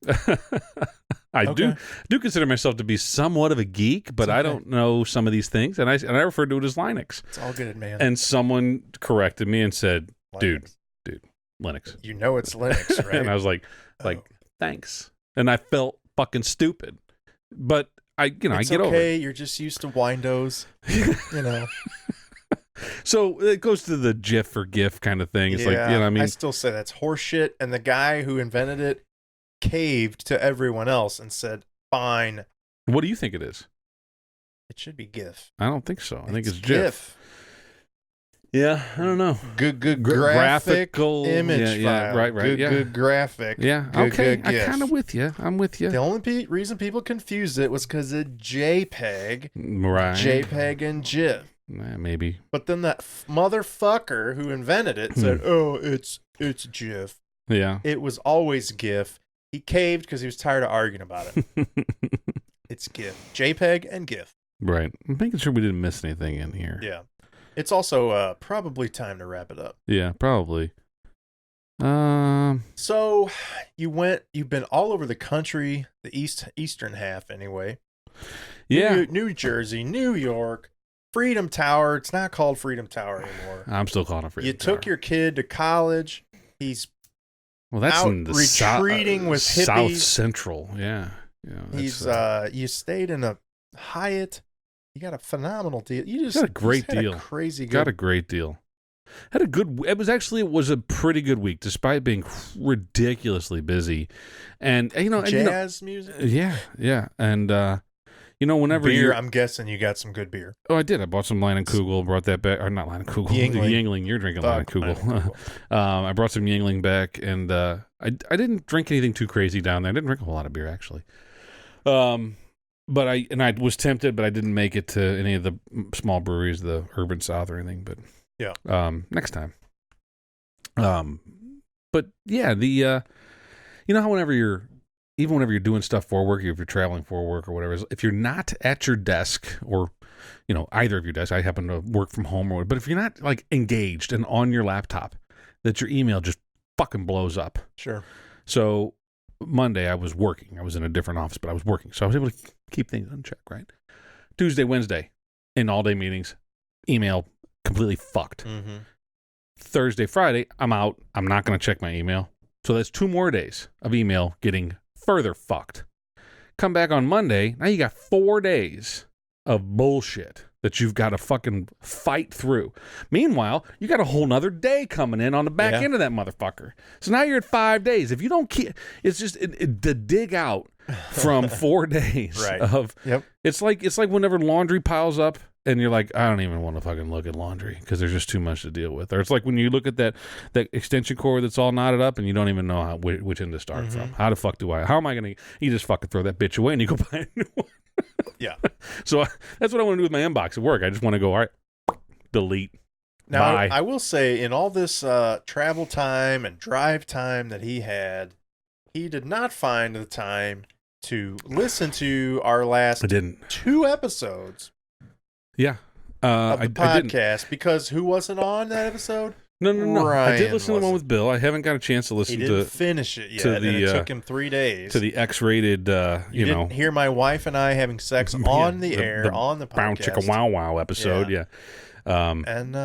I do consider myself to be somewhat of a geek, but I don't know some of these things. And I refer to it as Linux. It's all good, man. And someone corrected me and said, dude, Linux. You know it's Linux, right? And I was like, thanks. And I felt fucking stupid. But I get over it. Okay, you're just used to Windows, So it goes to the GIF or GIF kind of thing. It's I still say that's horseshit. And the guy who invented it caved to everyone else and said, "Fine." What do you think it is? It should be GIF. I don't think so. I think it's GIF. Yeah, I don't know. Good graphical image file. Right. Good graphic. Yeah, okay. I'm kind of with you. I'm with you. The only reason people confused it was because of JPEG. Right. JPEG and GIF. Maybe. But then that motherfucker who invented it said, "Oh, it's GIF." Yeah. It was always GIF. He caved because he was tired of arguing about it. It's GIF. JPEG and GIF. Right. I'm making sure we didn't miss anything in here. Yeah. It's also probably time to wrap it up. Yeah, probably. So you've been all over the country, the eastern half anyway. Yeah. New Jersey, New York, Freedom Tower. It's not called Freedom Tower anymore. I'm still calling it Freedom Tower. You took your kid to college. He's that's out in the retreating with hippies. South Central. Yeah. He's you stayed in a Hyatt. You got a phenomenal deal. You just got a great deal. Crazy good. Got a great deal. It was a pretty good week, despite being ridiculously busy. And jazz music. Yeah. And whenever beer, I'm guessing you got some good beer. Oh, I did. I bought some Leinenkugel, brought that back. Or not Leinenkugel. Yingling. You're drinking Leinenkugel. I brought some Yingling back, and I didn't drink anything too crazy down there. I didn't drink a whole lot of beer, actually. But I was tempted, but I didn't make it to any of the small breweries, the Urban South or anything. But next time. But yeah, You know how whenever you're doing stuff for work, if you're traveling for work or whatever, if you're not at your desk or, either of your desks, I happen to work from home or whatever, but if you're not like engaged and on your laptop, that your email just fucking blows up. Sure. So Monday I was working. I was in a different office, but I was working. So I was able to keep things in check, right? Tuesday, Wednesday, in all-day meetings, email completely fucked. Mm-hmm. Thursday, Friday, I'm out. I'm not going to check my email. So that's 2 more days of email getting further fucked. Come back on Monday, now you got 4 days of bullshit that you've got to fucking fight through. Meanwhile, you got a whole nother day coming in on the back end of that motherfucker. So now you're at 5 days. If you don't keep, it's just to dig out from 4 days of. Yep. It's like whenever laundry piles up and you're like, I don't even want to fucking look at laundry because there's just too much to deal with. Or it's like when you look at that extension cord that's all knotted up and you don't even know which end to start from. How the fuck how am I going to, you just fucking throw that bitch away and you go buy a new one. Yeah. So that's what I want to do with my inbox at work. I just want to go, all right, delete. Now, bye. I will say, in all this travel time and drive time that he had, he did not find the time to listen to our last 2 episodes. Yeah. Of the podcast, because who wasn't on that episode? No. Ryan I did listen to the one with Bill. I haven't got a chance to listen He didn't finish it yet, and it took him 3 days. To the X-rated, you didn't hear my wife and I having sex on the air, on the podcast. Brown Chicka Wow Wow episode, yeah. And,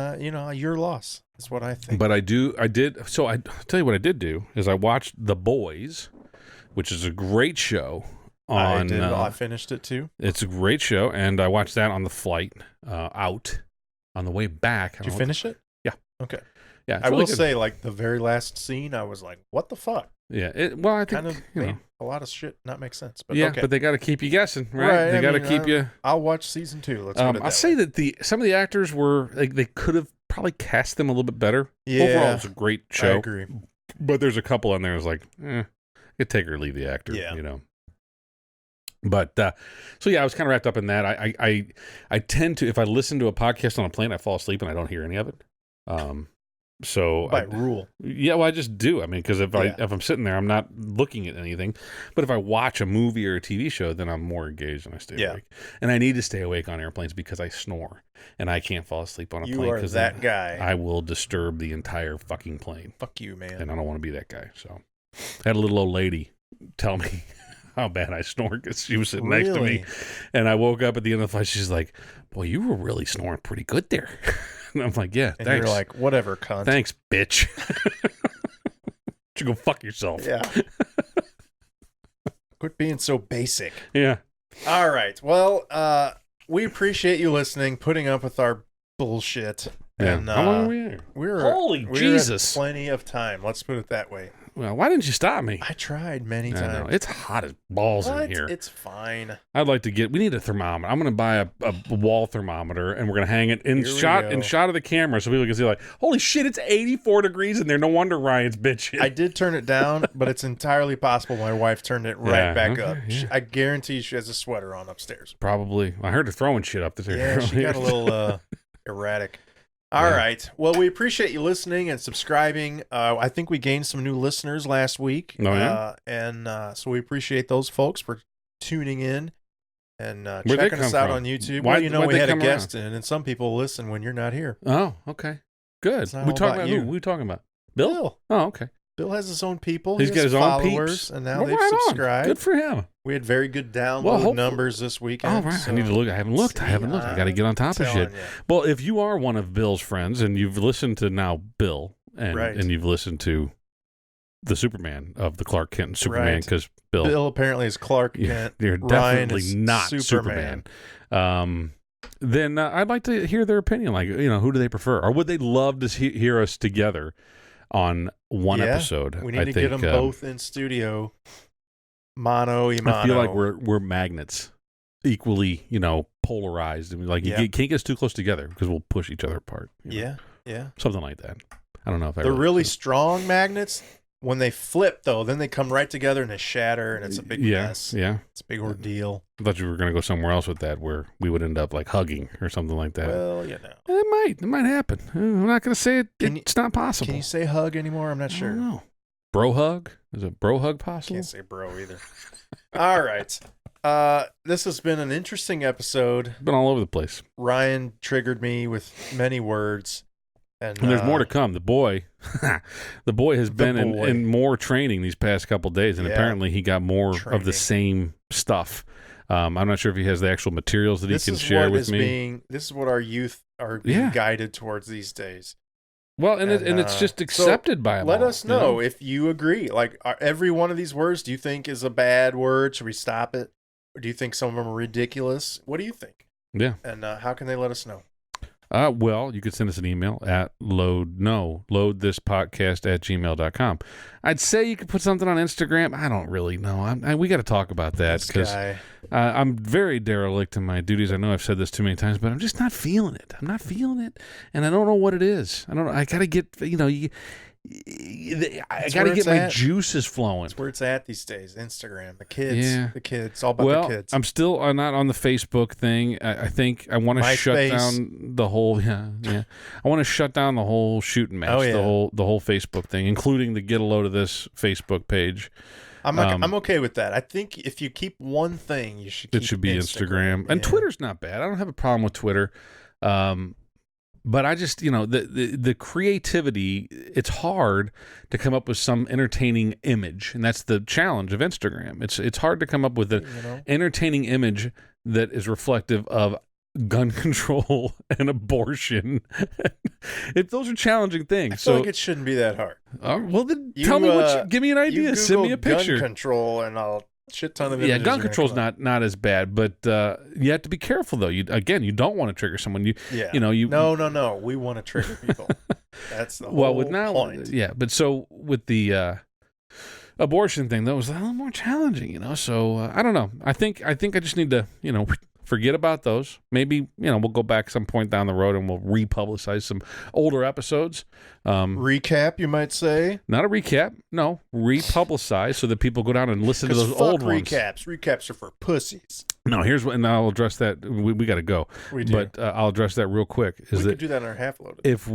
your loss is what I think. But I did, so I tell you what I did do, is I watched The Boys, which is a great show. I finished it too. It's a great show, and I watched that on the flight out. On the way back. Did you finish it? Yeah. Okay. Yeah, I will say, like, the very last scene, I was like, what the fuck? Yeah. I think, kind of made a lot of shit not make sense. But but they got to keep you guessing, right? They got to keep you. I'll watch season 2. Let's put it that I'll say that some of the actors were, like, they could have probably cast them a little bit better. Yeah. Overall, it was a great show. I agree. But there's a couple on there that's like, you could take or leave the actor, But, so yeah, I was kind of wrapped up in that. I tend to, if I listen to a podcast on a plane, I fall asleep and I don't hear any of it. So by rule. Yeah, well, I just do. I mean, because if I'm sitting there, I'm not looking at anything. But if I watch a movie or a TV show, then I'm more engaged and I stay awake. And I need to stay awake on airplanes because I snore and I can't fall asleep on a plane. You are that guy. I will disturb the entire fucking plane. Fuck you, man. And I don't want to be that guy. So I had a little old lady tell me how bad I snore because she was sitting next to me. And I woke up at the end of the flight. She's like, boy, you were really snoring pretty good there. And I'm like, yeah, and thanks. You're like, whatever, cunt. Thanks, bitch. You go fuck yourself. Yeah. Quit being so basic. Yeah. All right. Well, we appreciate you listening, putting up with our bullshit. Yeah. And, how long are we here? We're Jesus. Plenty of time. Let's put it that way. Well, why didn't you stop me? I tried many times. It's hot as balls in here. It's fine. I'd like to we need a thermometer. I'm going to buy a wall thermometer and we're going to hang it in shot of the camera so people can see like, holy shit, it's 84 degrees in there. No wonder Ryan's bitching. I did turn it down, but it's entirely possible my wife turned it right back up. Yeah. I guarantee she has a sweater on upstairs. Probably. I heard her throwing shit up there. Yeah, she got a little erratic. All right. Well, we appreciate you listening and subscribing. I think we gained some new listeners last week. Oh, yeah? And so we appreciate those folks for tuning in and checking us out on YouTube. Why, we had a guest in, and some people listen when you're not here. Oh, okay. Good. We talking about who? Who are we talking about? Bill? Oh, okay. Bill has his own people. He's got his own peeps. And now they've subscribed. Good for him. We had very good download numbers this weekend. Oh, right. So I need to look. I haven't looked. I got to get on top of shit. Well, if you are one of Bill's friends and you've listened to now Bill and you've listened to the Superman of the Clark Kent Superman because Bill apparently is Clark Kent. You're definitely not Superman. Then I'd like to hear their opinion. Like, who do they prefer? Or would they love to hear us together on one episode? We need to get them both in studio. Mano y mano. I feel like we're magnets, equally, polarized. I mean, like you can't get us too close together because we'll push each other apart. Yeah, something like that. I don't know if they're really strong magnets. When they flip, though, then they come right together and they shatter, and it's a big mess. Yeah, it's a big ordeal. I thought you were going to go somewhere else with that, where we would end up like hugging or something like that. Well, it might happen. I'm not going to say it. It's not possible. Can you say hug anymore? I'm not sure. I don't know. Bro hug? Is it bro hug possible? Can't say bro either. All right. This has been an interesting episode. Been all over the place. Ryan triggered me with many words. And there's more to come. The boy has been in more training these past couple days, and apparently he got more of the same stuff. I'm not sure if he has the actual materials that he can share with me. This is what our youth are being guided towards these days. Well, and it's just accepted by them. Let us know if you agree. Like, every one of these words, do you think is a bad word? Should we stop it? Or do you think some of them are ridiculous? What do you think? Yeah. And how can they let us know? Well, you could send us an email at loadthispodcast@gmail.com. I'd say you could put something on Instagram. I don't really know. We got to talk about that because I'm very derelict in my duties. I know I've said this too many times, but I'm just not feeling it. I'm not feeling it, and I don't know what it is. I don't know. I got to get, I got to get my juices flowing. That's where it's at these days. Instagram, the kids, all about the kids. I'm still not on the Facebook thing. I think I want to shut down the whole. I want to shut down the whole shooting match. The whole Facebook thing, including the Get a Load of This Facebook page. I'm okay with that. I think if you keep one thing, you should keep it should be Instagram. And Twitter's not bad. I don't have a problem with Twitter. But I just, the creativity, it's hard to come up with some entertaining image. And that's the challenge of Instagram. It's hard to come up with an entertaining image that is reflective of gun control and abortion. If those are challenging things. I feel like it shouldn't be that hard. Well, then tell me give me an idea. Send me a picture. Gun control and I'll shit ton of images. Gun control's not as bad, but you have to be careful though. You don't want to trigger someone. No. We want to trigger people. That's the whole point. Yeah, but so with the abortion thing, that was a little more challenging, So I don't know. I think I just need to, forget about those. Maybe, we'll go back some point down the road and we'll republicize some older episodes. Recap, you might say. Not a recap. No, republicize so that people go down and listen to those old ones. Recaps are for pussies. No, here's what, and I'll address that. We got to go. We do. But I'll address that real quick. We could do that in our half loaded. If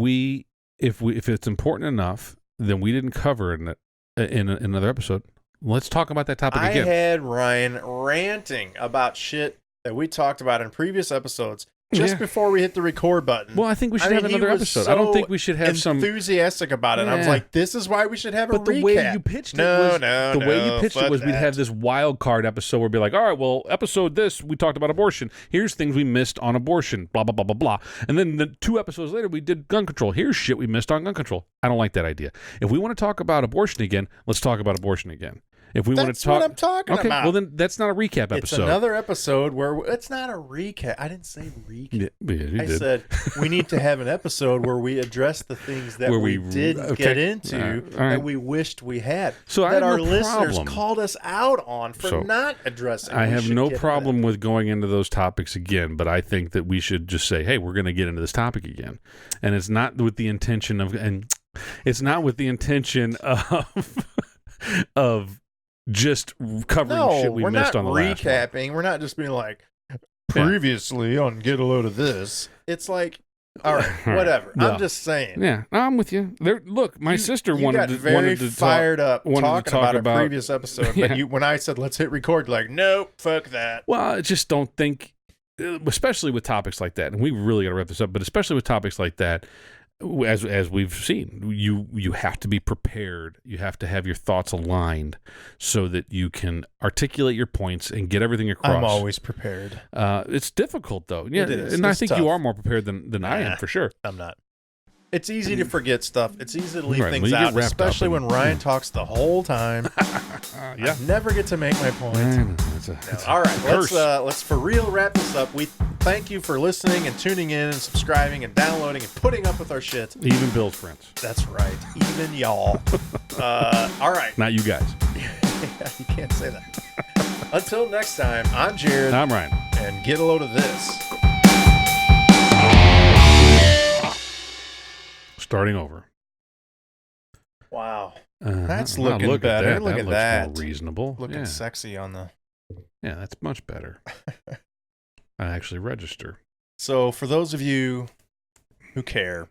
it's important enough, then we didn't cover it in another episode. Let's talk about that topic again. I had Ryan ranting about shit that we talked about in previous episodes just before we hit the record button. Well, I think we should have another episode. I don't think we should have some enthusiastic about it. And I was like, this is why we should have a recap. But the way you pitched it was we'd have this wild card episode where we'd be like, all right, well, episode this, we talked about abortion. Here's things we missed on abortion, blah, blah, blah, blah, blah. And then the 2 episodes later, we did gun control. Here's shit we missed on gun control. I don't like that idea. If we want to talk about abortion again, let's talk about abortion again. If we want to talk, what I'm talking about. Okay, well then that's not a recap episode. It's another episode where it's not a recap. I didn't say recap. Yeah, I said we need to have an episode where we address the things that we didn't get into that we wished we had. So that our listeners called us out on for not addressing. I have no problem with going into those topics again, but I think that we should just say, hey, we're going to get into this topic again, and it's not with the intention of of just covering shit we missed on the last one. Recapping. We're not just being like, previously on Get a Load of This. It's like, all right, whatever. No. I'm just saying. Yeah, I'm with you. Look, my sister wanted to fired up talking about a previous episode. But when I said, let's hit record, you're like, nope, fuck that. Well, I just don't think, especially with topics like that, and we really got to wrap this up, but especially with topics like that, as we've seen, you have to be prepared. You have to have your thoughts aligned so that you can articulate your points and get everything across. I'm always prepared. It's difficult though. Yeah, it is. And I think you are more prepared than I am for sure. I'm not. It's easy to forget stuff. It's easy to leave things out, especially when Ryan talks the whole time. I never get to make my point. All right, let's for real wrap this up. We thank you for listening and tuning in and subscribing and downloading and putting up with our shit. Even Bill's friends. That's right. Even y'all. All right. Not you guys. You can't say that. Until next time, I'm Jarod. I'm Ryan. And get a load of this. Starting over. Wow. That's looking better. Look at that. More reasonable. Looking sexy on the... Yeah, that's much better. I actually register. So for those of you who care,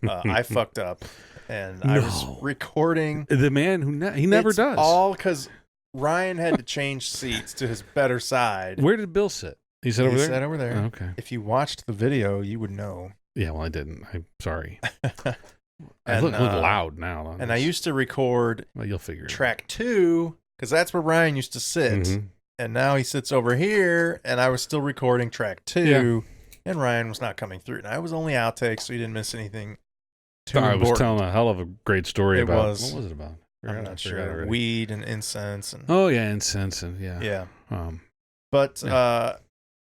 I fucked up. and I was recording. The man who he never does. All because Ryan had to change seats to his better side. Where did Bill sit? He sat over there? He sat over there. Oh, okay. If you watched the video, you would know. Yeah, well, I didn't. I'm sorry. I look loud now. And I used to record you'll figure track 2, because that's where Ryan used to sit. Mm-hmm. And now he sits over here, and I was still recording track 2, and Ryan was not coming through. And I was only outtakes, so you didn't miss anything too important. I was telling a hell of a great story what was it about? I'm not sure. Weed and incense. And, incense. And Yeah. But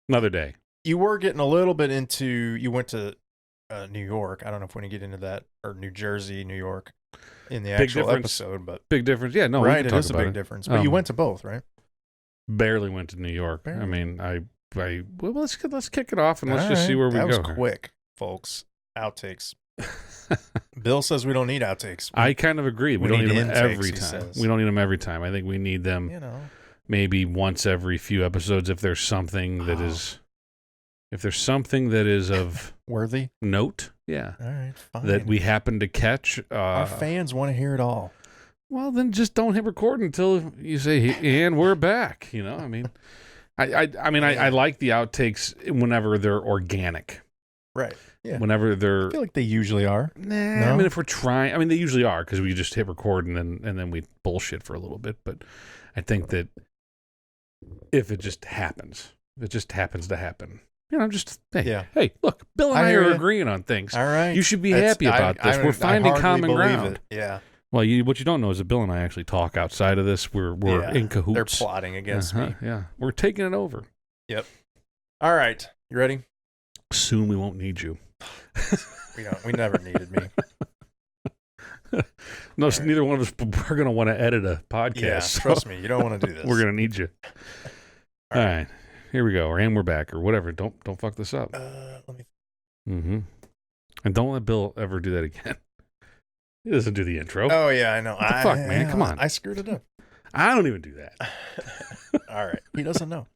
another day. You were getting a little bit into, you went to New York. I don't know if we want to get into that, or New Jersey, New York in the actual episode, but big difference. Yeah, no, right. It is a big difference, but you went to both, right? Barely went to New York. Barely. I mean, well, let's kick it off and let's just see where we go. That was quick, folks. Outtakes. Bill says we don't need outtakes. I kind of agree. We don't need them every time. We don't need them every time. I think we need them, maybe once every few episodes if there's something that is. If there's something that is of worthy note, yeah, all right, fine. That we happen to catch. Our fans want to hear it all. Well, then just don't hit record until you say, "And we're back." I mean, I like the outtakes whenever they're organic, right? Yeah, whenever they're. I feel like they usually are. Nah, no? I mean, if we're trying, they usually are because we just hit record and then we bullshit for a little bit. But I think that if it just happens to happen. Hey, look, Bill and I are agreeing on things. All right. You should be happy about this. We're finding common ground. Yeah. Well, what you don't know is that Bill and I actually talk outside of this. We're in cahoots. They're plotting against me. Yeah. We're taking it over. Yep. All right. You ready? Soon we won't need you. We never needed me. No, right. Neither one of us are going to want to edit a podcast. Yeah, trust me. You don't want to do this. We're going to need you. All right. Here we go, and we're back, or whatever. Don't fuck this up. Let me. Mm-hmm. And don't let Bill ever do that again. He doesn't do the intro. Oh yeah, I know. What the fuck, man? Come on. I screwed it up. I don't even do that. All right, he doesn't know.